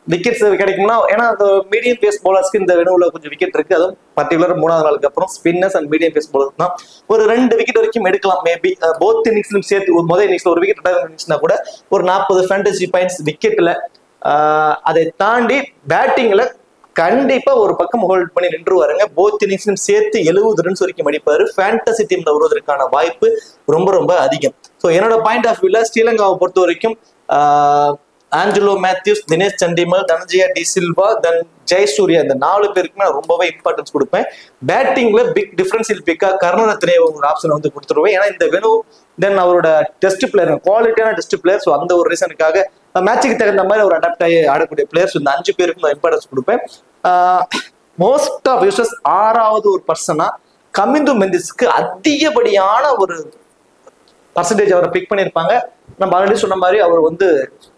விக்கெட்ஸ் கிடைக்கும்னா ஏன்னா அந்த மீடியம் பேஸ் பவுலர்ஸ்க்கு இந்த வேணுவில் கொஞ்சம் விக்கெட் இருக்கு. அதுவும் பர்டிகுலர் 3வது நாளுக்கு அப்புறம் spinners and medium pace bowlers தான் ஒரு 2 விக்கெட் வரைக்கும் எடுக்கலாம். மேபி போத் இன்னிங்ஸ்லும் சேர்த்து ஒரு முதல் இன்னிங்ஸ்ல ஒரு விக்கெட் இருந்துச்சுன்னா கூட ஒரு 40 ஃபேண்டசி பாயிண்ட்ஸ் விக்கெட்ல. அதை தாண்டி பேட்டிங்ல கண்டிப்பா ஒரு பக்கம் ஹோல்ட் பண்ணி நின்றுவாருங்க. போத் இன்னிங்ஸ்லும் சேர்த்து 70 ரன்ஸ் வரைக்கும் அடிப்பாரு. ஃபேண்டசி டீம்ல வருவதற்கான வாய்ப்பு ரொம்ப ரொம்ப அதிகம். ஸோ என்னோட பாயிண்ட் ஆஃப் வியூல ஸ்ரீலங்காவை பொறுத்த வரைக்கும் ஆஞ்சலோ மேத்யூஸ், தினேஷ் சண்டிமல், தனஞ்சயா டி சில்வா, தென் ஜெயசூர்யா இந்த 4 பேருக்குமே நான் ரொம்பவே இம்பார்ட்டன்ஸ் கொடுப்பேன். பேட்டிங்ல பிக் டிஃபரன்ஸில் பிக்கா கர்ணரத்னே ஒரு ஆப்ஷன் வந்து கொடுத்துருவேன். ஏன்னா இந்த வேணு தென் அவரோட டெஸ்ட் பிளேயர் குவாலிட்டியான டெஸ்ட் பிளேயர். ஸோ அந்த ஒரு ரீசனுக்காக மேட்சுக்கு தகுந்த மாதிரி ஒரு அடாப்ட் ஆகி ஆடக்கூடிய பிளேயர்ஸ் இந்த 5 பேருக்கும் நான் இம்பார்ட்டன்ஸ் கொடுப்பேன். மோஸ்ட் ஆஃப் யூசர்ஸ் 6வது ஒரு பர்சனா கமிந்து மெண்டிஸ்க்கு அதிகப்படியான ஒரு பர்சன்டேஜ் அவரை பிக் பண்ணியிருப்பாங்க. நம்ம ஆல்ரெடி சொன்ன மாதிரி அவர் வந்து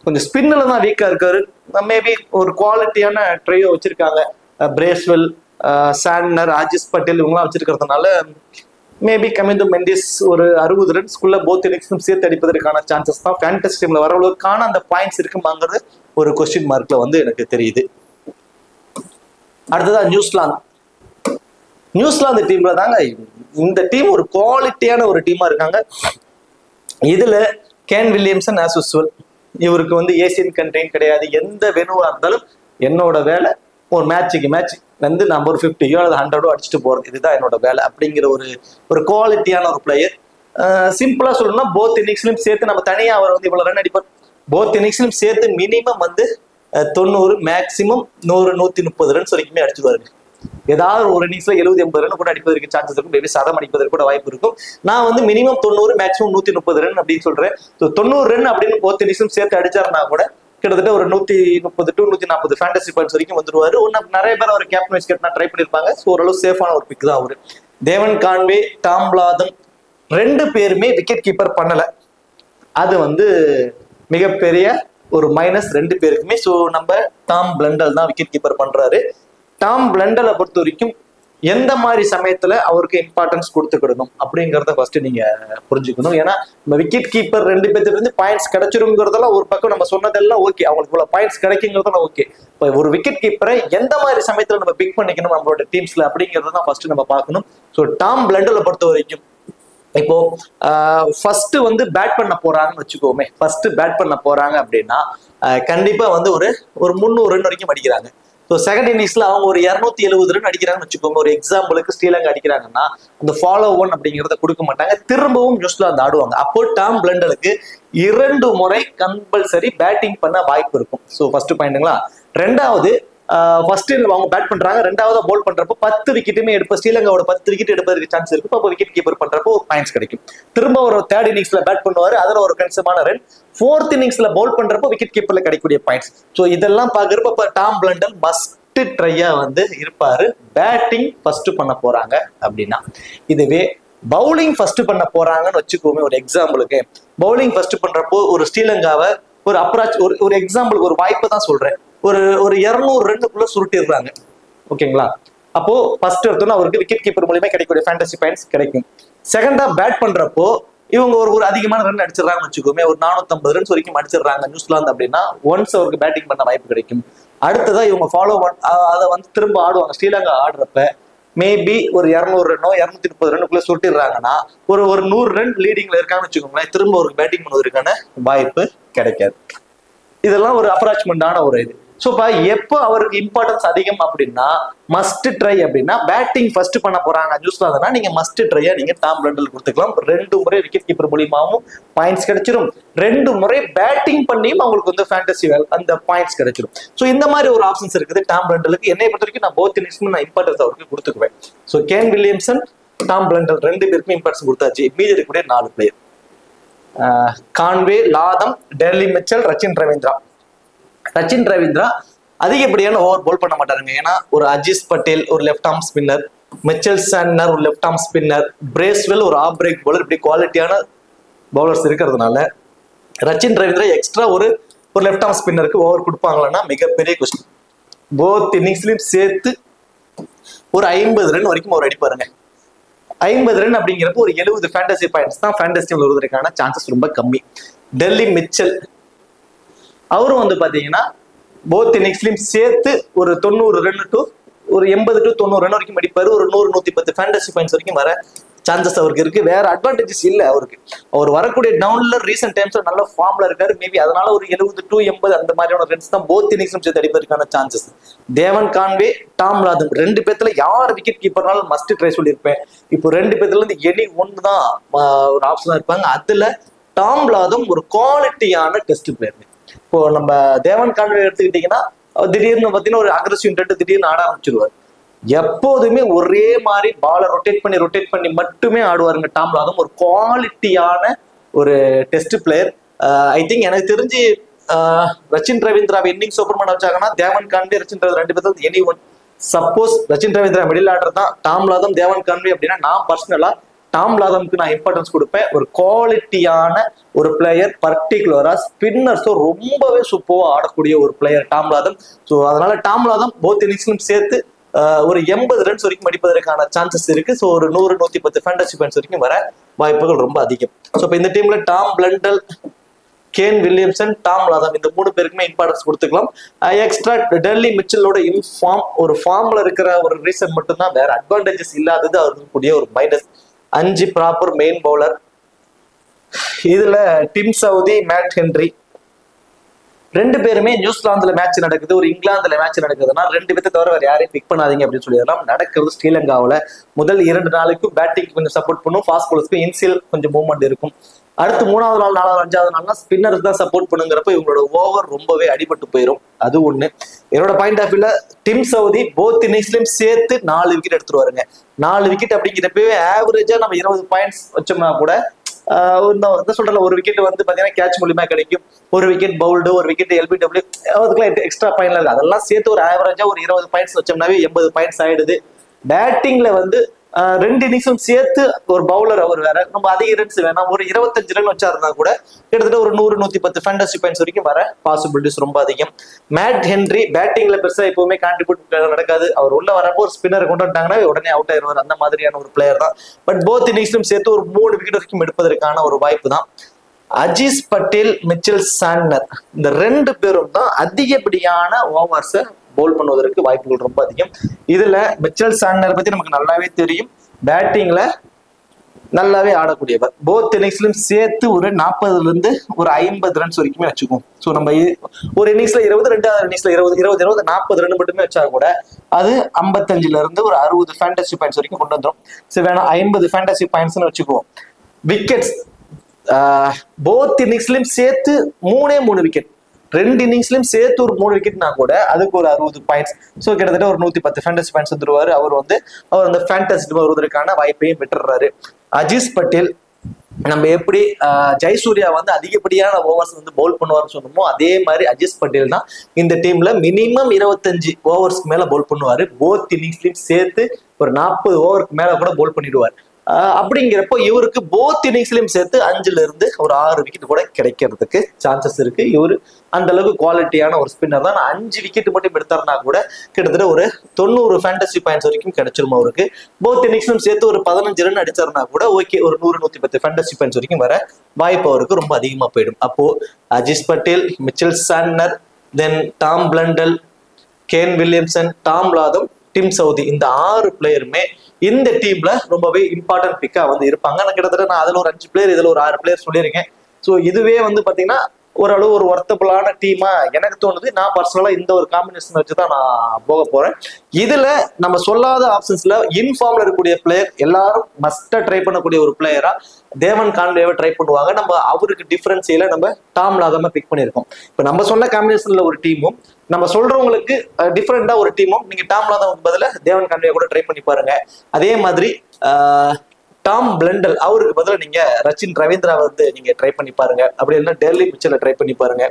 கொஞ்சம் ஸ்பின்ல தான் வீக்கா இருக்காரு. மேபி ஒரு குவாலிட்டியான ட்ரையோ வச்சிருக்காங்க. பிரேஸ்வெல், சாண்ட்னர், ஆஜிஸ் பட்டேல் இவங்கலாம் வச்சிருக்கிறதுனால மேபி கமிந்து மெண்டிஸ் ஒரு 60 ரன்ஸ்குள்ள போத் இன்னிங்ஸும் சேர்த்து அடிப்பதற்கான சான்சஸ் தான் ஃபேண்டசி டீம்ல வரவங்களுக்கான அந்த பாயிண்ட்ஸ் இருக்குமாங்கிறது ஒரு கொஸ்டின் மார்க்ல வந்து எனக்கு தெரியுது. அடுத்ததான் நியூசிலாந்து டீம்ல தாங்க இந்த டீம் ஒரு குவாலிட்டியான ஒரு டீமா இருக்காங்க. இதுல கேன் வில்லியம்சன் ஆஸ் யூசுவல். இவருக்கு வந்து ஏசியன் கண்ட்ரின்னு கிடையாது. எந்த வெனுவா இருந்தாலும் என்னோட வேலை ஒரு மேட்சுக்கு மேட்ச் வந்து நம்ம ஒரு 50 அல்லது 100 அடிச்சுட்டு போறது, இதுதான் என்னோட வேலை அப்படிங்கிற ஒரு குவாலிட்டியான ஒரு பிளேயர். சிம்பிளா சொல்லணும்னா போத் இன்னிங்ஸ்லயும் சேர்த்து நம்ம தனியா அவர் வந்து இவ்வளவு ரன் அடிப்பார். போத் இன்னிங்ஸ்லயும் சேர்த்து மினிமம் வந்து 90, மேக்சிமம் 100, 130 ரன்ஸ் வரைக்குமே அடிச்சுடுவாரு. ஏதாவது ஒரு இன்னிங்ஸ்ல 70-80 ரன் கூட அடிப்பதற்கு சான்சஸ் இருக்கும், மேபி சதம் அடிப்பதற்கு கூட வாய்ப்பு இருக்கும். நான் வந்து மினிமம் 90 மேக்ஸிமம் 130 ரன் அப்படின்னு சொல்றேன். 90 ரன் அப்படின்னு போத் இன்னிங்ஸும் சேர்த்து அடிச்சாருன்னா கூட கிட்டத்தட்ட ஒரு 130 to 140 ஃபேண்டசி பாயிண்ட்ஸ் வரைக்கும் வந்துருவாரு. நிறைய பேர் அவர் கேப்டன் வைஸ் கேப்டனா ட்ரை பண்ணிருப்பாங்க. ஸோ ஓரளவு சேஃபான ஒரு பிக் தான் அவரு. தேவன் கான்வே, டாம் லாதம் 2 பேருமே விக்கெட் கீப்பர் பண்ணல. அது வந்து மிகப்பெரிய ஒரு மைனஸ் 2 பேருக்குமே. ஸோ நம்ம டாம் பிளண்டல் தான் விக்கெட் கீப்பர் பண்றாரு. டாம் பிளண்டலை பொறுத்த வரைக்கும் எந்த மாதிரி சமயத்துல அவருக்கு இம்பார்ட்டன்ஸ் கொடுத்துக்கிடணும் அப்படிங்கிறத ஃபர்ஸ்ட் நீங்க புரிஞ்சுக்கணும். ஏன்னா நம்ம விக்கெட் கீப்பர் 2 பேர்த்துல இருந்து பாயிண்ட்ஸ் கிடைச்சிருங்கிறதெல்லாம் ஒரு பக்கம் நம்ம சொன்னதெல்லாம் ஓகே, அவங்களுக்கு இவ்வளவு பாயிண்ட்ஸ் கிடைக்குங்கிறதெல்லாம் ஓகே. இப்போ ஒரு விக்கெட் கீப்பரை எந்த மாதிரி சமயத்துல நம்ம பிக் பண்ணிக்கணும் நம்மளோட டீம்ஸ்ல அப்படிங்கறத தான் ஃபர்ஸ்ட் நம்ம பார்க்கணும். ஸோ டாம் பிளண்டலை பொறுத்த வரைக்கும் இப்போ ஃபர்ஸ்ட் வந்து பேட் பண்ண போறாங்கன்னு வச்சுக்கோமே, ஃபர்ஸ்ட் பேட் பண்ண போறாங்க அப்படின்னா கண்டிப்பா வந்து ஒரு 300 ரன் வரைக்கும் அடிக்கிறாங்க. ஸோ செகண்ட் இன்னிங்ஸ்ல அவங்க ஒரு 270 ரன் அடிக்கிறாங்கன்னு வச்சுக்கோங்க. ஒரு எக்ஸாம்பிளுக்கு ஸ்ரீலங்கா அடிக்கிறாங்கன்னா அந்த ஃபாலோ ஒன் அப்படிங்கிறத கொடுக்க மாட்டாங்க, திரும்பவும் நியூசிலாந்து ஆடுவாங்க. அப்போ டாம் பிளண்டலுக்கு 2 முறை கம்பல்சரி பேட்டிங் பண்ண வாய்ப்பு இருக்கும். ஸோ ஃபர்ஸ்ட் பாயிண்ட்டுங்களா. ரெண்டாவது ஃபர்ஸ்ட் அவங்க பேட் பண்றாங்க, ரெண்டாவது போல் பண்றப்போ 10 விக்கெட்டுமே எடுப்ப ஸ்ரீலங்காவோட 10 விக்கெட் எடுப்பதற்கு சான்ஸ் இருக்கும். அப்போ விக்கெட் கீப்பர் பண்றப்போ பாயிண்ட்ஸ் கிடைக்கும். திரும்ப ஒரு தேர்ட் இன்னிங்ஸ்ல பேட் பண்ணுவாரு, அதுல ஒரு கணிசமான ரன். ஃபோர்த் இன்னிங்ஸ்ல பவுல் பண்றப்போ விக்கெட் கீப்பர்ல கிடைக்கக்கூடிய பாயிண்ட்ஸ். ஸோ இதெல்லாம் பாக்குறப்ப டாம் பிளண்டல் மஸ்ட் ட்ரையா வந்து இருப்பாரு பேட்டிங் ஃபர்ஸ்ட் பண்ண போறாங்க அப்படின்னா. இதுவே பவுலிங் ஃபர்ஸ்ட் பண்ண போறாங்கன்னு வச்சுக்கோமே, ஒரு எக்ஸாம்பிளுக்கு பவுலிங் ஃபர்ஸ்ட் பண்றப்போ ஒரு ஸ்ரீலங்காவை ஒரு அப்ராச் ஒரு எக்ஸாம்பிளுக்கு ஒரு வாய்ப்பு தான் சொல்றேன், ஒரு 200 ரன்னுக்குள்ள சுருட்டிடுறாங்க ஓகேங்களா. அப்போ ஃபர்ஸ்ட் எடுத்தோன்னா அவருக்கு விக்கெட் கீப்பர் மூலியமா கிடைக்கக்கூடிய ஃபேண்டசி பாயிண்ட்ஸ் கிடைக்கும். செகண்டா பேட் பண்றப்போ இவங்க ஒரு அதிகமான ரன் அடிச்சிடறாங்கன்னு வச்சுக்கோமே, ஒரு 450 ரன்ஸ் வரைக்கும் அடிச்சிடுறாங்க நியூசிலாந்து அப்படின்னா ஒன்ஸ் அவருக்கு பேட்டிங் பண்ண வாய்ப்பு கிடைக்கும். அடுத்ததா இவங்க ஃபாலோ அதை வந்து திரும்ப ஆடுவாங்க. ஸ்ரீலங்கா ஆடுறப்ப மேபி ஒரு 200 ரன்னோ 230 ரன்னுக்குள்ள சுட்டிடுறாங்கன்னா ஒரு 100 ரன் லீடிங்ல இருக்காங்கன்னு வச்சுக்கோங்களேன், திரும்ப ஒரு பேட்டிங் பண்ணுவதற்கான வாய்ப்பு கிடைக்காது. இதெல்லாம் ஒரு அப்ராச்மெண்டான ஒரு இது. ஸோ இப்போ எப்போ அவருக்கு இம்பார்ட்டன்ஸ் அதிகம் அப்படின்னா மஸ்ட் ட்ரை அப்படின்னா பேட்டிங் ஃபர்ஸ்ட் பண்ண போறாங்க நியூசிலாந்துனா நீங்க மஸ்ட் ட்ரையா நீங்க டாம் பிளண்டல் கொடுத்துக்கலாம். 2 முறை விக்கெட் கீப்பர் மூலியமாவும் பாயிண்ட்ஸ் கிடைச்சிடும், 2 முறை பேட்டிங் பண்ணியும் அவங்களுக்கு வந்து ஃபேண்டசி அந்த பாயிண்ட்ஸ் கிடைச்சிடும். ஸோ இந்த மாதிரி ஒரு ஆப்ஷன்ஸ் இருக்குது டாம் பிளண்டலுக்கு. என்னை பொறுத்த வரைக்கும் நான் போத் இன்னிங்ஸ்க்கும் நான் இம்பார்ட்டன்ஸ் அவருக்கு கொடுத்துக்குவேன். So Kane Williamson, Tom Blundell 2 பேருக்குமே இம்பார்ட்டன்ஸ் கொடுத்தாச்சு. மீதி இருக்கக்கூடிய 4 player Conway, Latham, Daryl Mitchell, Rachin Ravindra. Rachin Ravindra அதிகப்படியான ஓவர் போல் பண்ண மாட்டாருங்க. ஏன்னா ஒரு அஜிஸ் பட்டேல் ஒரு left arm spinner, Mitchell Santner ஒரு லெஃப்ட் ஆர்ம் ஸ்பின்னர், பிரேஸ்வெல் ஒரு ஆஃப் பிரேக் பவுலர், இப்படி குவாலிட்டியான பவுலர்ஸ் இருக்கிறதுனால ரச்சின் ரவீந்திரா எக்ஸ்ட்ரா ஒரு லெஃப்ட் ஆர்ம் ஸ்பின்னருக்கு ஓவர் கொடுப்பாங்களன்னா மிகப்பெரிய கொஸ்டின். போத் இன்னிங்ஸ்லயும் சேர்த்து ஒரு 50 ரன் வரைக்கும் அவர் அடிப்பாருங்க. 50 ரன் அப்படிங்கிறப்போ ஒரு 70 ஃபேண்டசி பாயிண்ட்ஸ் தான் ஃபேண்டசி டீம்ல வருவதற்கான சான்சஸ் ரொம்ப கம்மி. டெல்லி மிச்சல் அவரும் வந்து பாத்தீங்கன்னா போத் இன்னிங்ஸ்லயும் சேர்த்து ஒரு 90 ரன் டு ஒரு 80 to 90 ரன் வரைக்கும் அடிப்பாரு. ஒரு 100-110 ஃபேண்டசி பாயிண்ட்ஸ் வரைக்கும் வர சான்சஸ் அவருக்கு இருக்கு. வேற அட்வான்டேஜஸ் இல்ல அவருக்கு. அவர் வரக்கூடிய டவுன்ல ரீசெண்ட் டைம்ஸ்ல நல்ல ஃபார்ம்ல இருக்காரு. மேபி அதனால ஒரு 70 to 80 அந்த மாதிரியான ரன்ஸ் தான் போத் இன்னிங்ஸும் சேர்த்து அடிப்பதற்கான சான்சஸ். தேவன் கான்வே, டாம் லாதம் 2 பேர்த்துல யார் விக்கெட் கீப்பர்னாலும் மஸ்ட் ட்ரை சொல்லியிருப்பேன். இப்போ 2 பேர்த்துல இருந்து எனி ஒன்று தான் ஒரு ஆப்ஷனா இருப்பாங்க. அதுல டாம் லாதம் ஒரு குவாலிட்டியான டெஸ்ட் பிளேயர். இப்போ நம்ம தேவன் கான்வே எடுத்துக்கிட்டீங்கன்னா திடீர்னு பார்த்தீங்கன்னா ஒரு அக்ரெசிவ் இன்டென்ட் திடீர்னு ஆட ஆரம்பிச்சிருவார். எப்போதுமே ஒரே மாதிரி பாலை ரொட்டேட் பண்ணி மட்டுமே ஆடுவாருங்க டாம் லாதம். ஒரு குவாலிட்டியான ஒரு டெஸ்ட் பிளேயர். ஐ திங்க் எனக்கு தெரிஞ்சு ரச்சின் ரவீந்திராவை இன்னிங்ஸ் ஓபன் பண்ண வச்சாங்கன்னா தேவன் கான்வே, ரச்சின் ரவீந்திரா 2 பேர்த்துல any one. Suppose Rachin Ravindra middle order தான், டாம் லாதம், தேவன் கான்வே அப்படின்னா நான் பர்சனலா டாம் லாதம்க்கு நான் இம்பார்ட்டன்ஸ் கொடுப்பேன். ஒரு குவாலிட்டியான ஒரு பிளேயர், பர்டிகுலரா ஸ்பின்னர்ஸும் ரொம்பவே சூப்பரா ஆடக்கூடிய ஒரு பிளேயர் டாம் லாதம். ஸோ அதனால டாம் லாதம் போத் இன்னிங்ஸ்லும் சேர்த்து ஒரு 80 ரன்ஸ் வரைக்கும் அடிப்பதற்கான சான்சஸ் இருக்கு. ஸோ ஒரு 100-110 ஃபேண்டசி பாயிண்ட்ஸ் வரைக்கும் வர வாய்ப்புகள் ரொம்ப அதிகம். ஸோ இப்போ இந்த டீம்ல Tom Blundell, Kane Williamson, Tom Latham இந்த 3 பேருக்குமே இம்பார்ட்டன்ஸ் கொடுத்துக்கலாம். எக்ஸ்ட்ரா டெல்லி மிச்சலோட இன்ஃபார்ம் ஒரு ஃபார்ம்ல இருக்கிற ஒரு ரீசன் மட்டும்தான், வேற அட்வான்டேஜஸ் இல்லாதது அவருக்கு கூடிய ஒரு மைனஸ். 5 proper main bowler. இதுல டிம் சவுதி, மேட் ஹென்ரி ரெண்டு பேருமே நியூசிலாந்துல மேட்ச் நடக்குது, ஒரு இங்கிலாந்துல மேட்ச் நடக்குதுன்னா 2 பேர்த்த தவிர வேற யாரையும் பிக் பண்ணாதீங்க அப்படின்னு சொல்லிடலாம். நடக்கிறது ஸ்ரீலங்காவில். முதல் 2 நாளுக்கும் பேட்டிங் கொஞ்சம் சப்போர்ட் பண்ணும், ஃபாஸ்ட் பாலர்ஸ்க்கு இன்சியல் கொஞ்சம் மூவ்மெண்ட் இருக்கும். அடுத்து 3வது நாள் 4வது 5வது நாள்னா ஸ்பின்னருக்கு தான் சப்போர்ட் பண்ணுங்கிறப்ப இவங்களோட ஓவர் ரொம்பவே அடிபட்டு போயிடும். அது ஒண்ணு. என்னோட பாயிண்ட் ஆஃப் வியூல டிம் சவுதி போத் இன்னிங்ஸ்லயும் சேர்த்து 4 விக்கெட் எடுத்துருவாருங்க. 4 விக்கெட் அப்படிங்கிறப்பவே ஆவரேஜா நம்ம 20 பாயிண்ட்ஸ் வச்சோம்னா கூட சொல்றல ஒரு விக்கெட் வந்து பாத்தீங்கன்னா கேட்ச் மூலியமா கிடைக்கும், ஒரு விக்கெட் பவுல்டு, ஒரு விக்கெட் எல்பிடபிள்யூ, அதுக்கெல்லாம் எக்ஸ்ட்ரா பாயிண்ட்ல இருக்கு. அதெல்லாம் சேர்த்து ஒரு ஆவரேஜா ஒரு 20 பாயிண்ட்ஸ் வச்சோம்னாவே 80 பாயிண்ட்ஸ் ஆயிடுது. பேட்டிங்ல வந்து 2 இன்னிங்ஸும் சேர்த்து ஒரு பவுலர் அவர் வேற, நம்ம அதிக ரன்ஸ் வேணாம், ஒரு 25 ரன் வச்சாருந்தா கூட கிட்டத்தட்ட ஒரு 100-110 ஃபேண்டசி பாயிண்ட்ஸ் வரைக்கும் வர பாசிபிலிட்டிஸ் ரொம்ப அதிகம். மேட் ஹென்ரி பேட்டிங்ல பெருசா எப்பவுமே கான்ட்ரிபியூட் நடக்காது. அவர் உள்ள வரப்போ ஒரு ஸ்பின்னரை கொண்டு வந்துட்டாங்கன்னா உடனே அவுட் ஆயிடுவார். அந்த மாதிரியான ஒரு பிளேயர் தான். பட் போத் இன்னிங்ஸும் சேர்த்து ஒரு 3 விக்கெட் வரைக்கும் எடுப்பதற்கான ஒரு வாய்ப்பு தான். அஜீஸ் பட்டேல், மிச்சல் சாண்டனர் இந்த 2 பேரும் தான் அதிகப்படியான ஓவர்ஸை பவுல் பண்ணுவதற்கு வாய்ப்புகள் ரொம்ப அதிகம். இதுல மிச்சல் சாண்டனர் பத்தி நமக்கு நல்லாவே தெரியும், பேட்டிங்ல நல்லாவே ஆடக்கூடியவர். போத் இன்னிங்ஸ்லயும் சேர்த்து ஒரு 40ல இருந்து ஒரு 50 ரன்ஸ் வரைக்குமே வச்சுக்கும். ஸோ நம்ம ஒரு இன்னிங்ஸ்ல 20, 2வது இன்னிங்ஸ்ல 20, 40 ரன் மட்டுமே வச்சா கூட அது 55ல இருந்து ஒரு 60 ஃபேண்டசி பாயிண்ட்ஸ் வரைக்கும் கொண்டு வந்துடும். சரி வேணா 50 ஃபேண்டசி பாயிண்ட்ஸ்னு வச்சுக்குவோம். விக்கெட்ஸ் போத் இன்னிங்ஸ்லயும் சேர்த்து 3 விக்கெட், 2 இன்னிங்ஸ்லயும் சேர்த்து ஒரு 3 விக்கெட்னா கூட அதுக்கு ஒரு 60 பாயிண்ட்ஸ். ஸோ கிட்டத்தட்ட ஒரு 110 ஃபேண்டசி பாயிண்ட்ஸ் வந்துருவாரு. அவர் அந்த ஃபேண்டசி வருவதற்கான வாய்ப்பையும் பெற்றுறாரு. அஜீஸ் பட்டேல் நம்ம எப்படி ஜெயசூர்யா வந்து அதிகப்படியான ஓவர்ஸ் வந்து பவுல் பண்ணுவார்னு சொன்னோமோ அதே மாதிரி அஜீஸ் பட்டேல் தான் இந்த டீம்ல மினிமம் 25 ஓவர்ஸ்க்கு மேல பவுல் பண்ணுவாரு. போத் இன்னிங்ஸ்லயும் சேர்த்து ஒரு 40 ஓவருக்கு மேல கூட பவுல் பண்ணிடுவார். அப்படிங்கிறப்போ இவருக்கு போத் இன்னிங்ஸ்லயும் சேர்த்து 5ல இருந்து ஒரு 6 விக்கெட் கூட கிடைக்கிறதுக்கு சான்சஸ் இருக்கு. இவரு அந்த அளவுக்கு குவாலிட்டியான ஒரு ஸ்பின்னர் தான். 5 விக்கெட் மட்டும் எடுத்தாருனா கூட கிட்டத்தட்ட ஒரு 90 ஃபேண்டசி பாயிண்ட்ஸ் வரைக்கும் கிடைச்சிரும் அவருக்கு. போத் இன்னிங்ஸ்லயும் சேர்த்து ஒரு 15 ரன் அடிச்சாருனா கூட ஓகே, ஒரு 100-110 ஃபேண்டசி பாயிண்ட்ஸ் வரைக்கும் வர வாய்ப்பு அவருக்கு ரொம்ப அதிகமா போயிடும். அப்போ Ajaz Patel, Mitchell Santner, then Tom Blundell, Kane Williamson, Tom Latham, Tim Southee இந்த 6 பிளேயருமே இந்த டீம்ல ரொம்பவே இம்பார்ட்டன்ட் பிக்கா வந்து இருப்பாங்க. கிட்டத்தட்ட நான் அதுல ஒரு 5 பிளேயர், இதுல ஒரு 6 பிளேயர் சொல்லியிருக்கேன். ஸோ இதுவே வந்து பாத்தீங்கன்னா ஓரளவு ஒரு ஒர்த்தபிளான டீமா எனக்கு தோணுது. நான் பர்சனலா இந்த ஒரு காம்பினேஷன் வச்சுதான் நான் போக போறேன். இதுல நம்ம சொல்லாத ஆப்ஷன்ஸ்ல இன்ஃபார்ம்ல இருக்கக்கூடிய பிளேயர் எல்லாரும் மஸ்டா ட்ரை பண்ணக்கூடிய ஒரு பிளேயரா தேவன் கான்வேவை ட்ரை பண்ணுவாங்க. நம்ம அவருக்கு டிஃபரன்ஸியல நம்ம டாம் லாதமா பிக் பண்ணியிருக்கோம். இப்ப நம்ம சொன்ன காம்பினேஷன்ல ஒரு டீமும் நம்ம சொல்றவங்களுக்கு டிஃபரெண்டா ஒரு டீமும் நீங்க டாம் லாதமுக்கு பதிலா தேவன் கான்வே கூட ட்ரை பண்ணி பாருங்க. அதே மாதிரி டாம் பிளண்டல் அவருக்கு பதிலாக நீங்க ரச்சின் ரவீந்திரா வந்து நீங்க ட்ரை பண்ணி பாருங்க. அப்படி இல்லைன்னா டெல்லி மிச்சலை ட்ரை பண்ணி பாருங்க.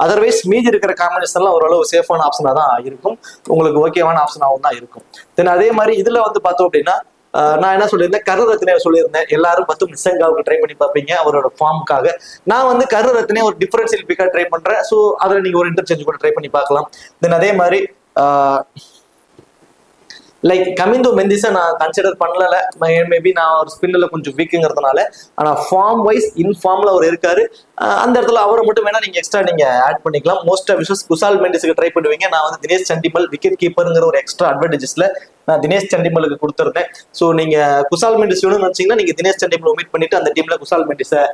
அதர்வைஸ் மீதி இருக்கிற காம்பினேஷன்லாம் ஓரளவு சேஃபான ஆப்ஷனா தான் இருக்கும், உங்களுக்கு ஓகேவான ஆப்ஷனாகவும் தான் இருக்கும். தென் அதே மாதிரி இதுல வந்து பார்த்தோம் அப்படின்னா நான் என்ன சொல்லியிருந்தேன், கருரத்னே சொல்லியிருந்தேன். எல்லாரும் நிசங்காவுக்கு ட்ரை பண்ணி பார்ப்பீங்க அவரோட ஃபார்முக்காக. நான் வந்து கருரத்னே ஒரு டிஃபரன்ஷியல் பிக்கா ட்ரை பண்றேன். ஸோ அதில் நீங்க ஒரு இன்டர்சேஞ்ச் கூட ட்ரை பண்ணி பார்க்கலாம். தென் அதே மாதிரி லைக் கமிந்தோ மெந்திஸை நான் கன்சிடர் பண்ணல. மேபி நான் ஒரு ஸ்பின்னில் கொஞ்சம் வீக்குங்கிறதுனால. ஆனால் ஃபார்ம் வைஸ் இன்ஃபார்ம்ல அவர் இருக்காரு. அந்த இடத்துல அவரை மட்டும் வேணா நீங்க எக்ஸ்ட்ரா நீங்க ஆட் பண்ணிக்கலாம். மோஸ்ட் ஆஃப் விஷஸ் குசால் மெண்டிஸுக்கு ட்ரை பண்ணுவீங்க. நான் வந்து தினேஷ் சண்டிமல் விக்கெட் கீப்பருங்கிற ஒரு எக்ஸ்ட்ரா அட்வான்டேஜஸ்ல நான் தினேஷ் சண்டிமலுக்கு கொடுத்துருந்தேன். ஸோ நீங்க குசால் மெண்டிஸ் வேணும்னு நினைச்சீங்கன்னா நீங்க தினேஷ் சண்டிமல் ஒமிட் பண்ணிட்டு அந்த டீம்ல குசால் மெண்டிஸை,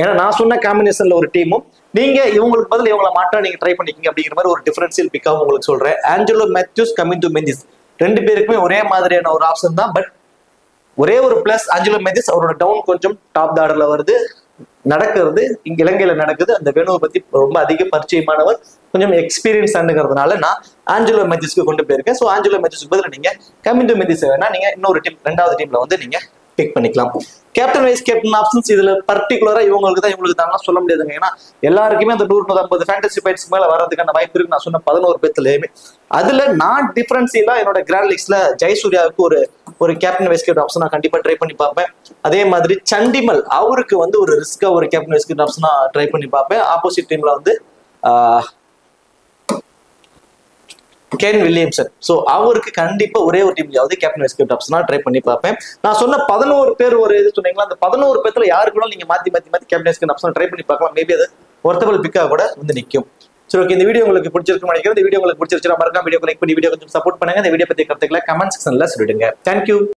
ஏன்னா நான் சொன்ன காம்பினேஷன்ல ஒரு டீமும் நீங்க இவங்களுக்கு பதில் இவங்களை மாற்றா நீங்க ட்ரை பண்ணிக்கிங்க அப்படிங்கிற மாதிரி ஒரு டிஃபரன்ஷியல் பிக்காவும் உங்களுக்கு சொல்றேன். ஆஞ்சலோ மேத்யூஸ், கமிந்தோ மெந்திஸ் 2 பேருக்குமே ஒரே மாதிரியான ஒரு ஆப்ஷன் தான். பட் ஒரே ஒரு பிளஸ், ஆஞ்சலோ மேத்யூஸ் அவரோட டவுன் கொஞ்சம் டாப் ஆர்டர்ல வருது, நடக்கிறது இங்க இலங்கையில நடக்குது. அந்த வேணுவை பத்தி ரொம்ப அதிக பரிச்சயமானவர், கொஞ்சம் எக்ஸ்பீரியன்ஸ் ஆண்டுங்கிறதுனால நான் ஆஞ்சலோ மேத்யூஸ்க்கு கொண்டு போயிருக்கேன். ஸோ ஆஞ்சலோ மேத்யூஸ்க்கு பதில் நீங்க கமிந்தோ மெந்திஸ் வேணா நீங்க இன்னொரு டீம் 2வது டீம்ல வந்து நீங்க பிக் பண்ணிக்கலாம். கேப்டன் வைஸ் கேப்டன் ஆப்ஷன்ஸ் இதுல பர்டிகுலரா இவங்களுக்கு தான் சொல்ல முடியாதுங்க. ஏன்னா எல்லாருக்குமே அந்த 100-150 ஃபேண்டசி பாயிண்ட்ஸ் மேல வரதுக்கான வாய்ப்பு இருக்கு. நான் சொன்ன 11 பேர்த்துலயுமே அதுல நான் டிஃபரன்ஸியலா என்னோட கிராண்ட் லீக்ஸ்ல ஜெயசூர்யாவுக்கு ஒரு கேப்டன் வைஸ் கேப்டன் ஆப்ஷன் நான் கண்டிப்பா ட்ரை பண்ணி பார்ப்பேன். அதே மாதிரி சண்டிமல் அவருக்கு வந்து ஒரு ரிஸ்கா ஒரு captain vice captain option try பண்ணி பார்ப்பேன். ஆப்போசிட் டீம்ல வந்து கேன் வில்லியம்சன். ஸோ அவருக்கு கண்டிப்பா ஒரே ஒரு டீம்லயாவது கேப்டன் வைஸ் கேப்டன் ஆப்ஷனா ட்ரை பண்ணி பார்ப்பேன். நான் சொன்ன 11 பேர் ஒரு இது சொன்னீங்களா, அந்த 11 பேர்ல யாருக்குள்ள நீங்க மாத்தி கேப்டன் வைஸ் கேப்டன் ஆப்ஷனா ட்ரை பண்ணி பார்க்கலாம். மேபி அது ஒர்த்தபிள் பிக்கா கூட வந்து நிற்கும். சரி, ஓகே. இந்த வீடியோ உங்களுக்கு பிடிச்சிருக்குன்னு நினைக்கிறேன். இந்த வீடியோ உங்களுக்கு பிடிச்சிருச்சுன்னா மறக்காம வீடியோ லைக் பண்ணி வீடியோ கொஞ்சம் சப்போர்ட் பண்ணுங்க. இந்த வீடியோ பத்தி கருத்துக்களை கமெண்ட் செக்ஷன்ல சொல்லிடுங்க. தேங்க்யூ.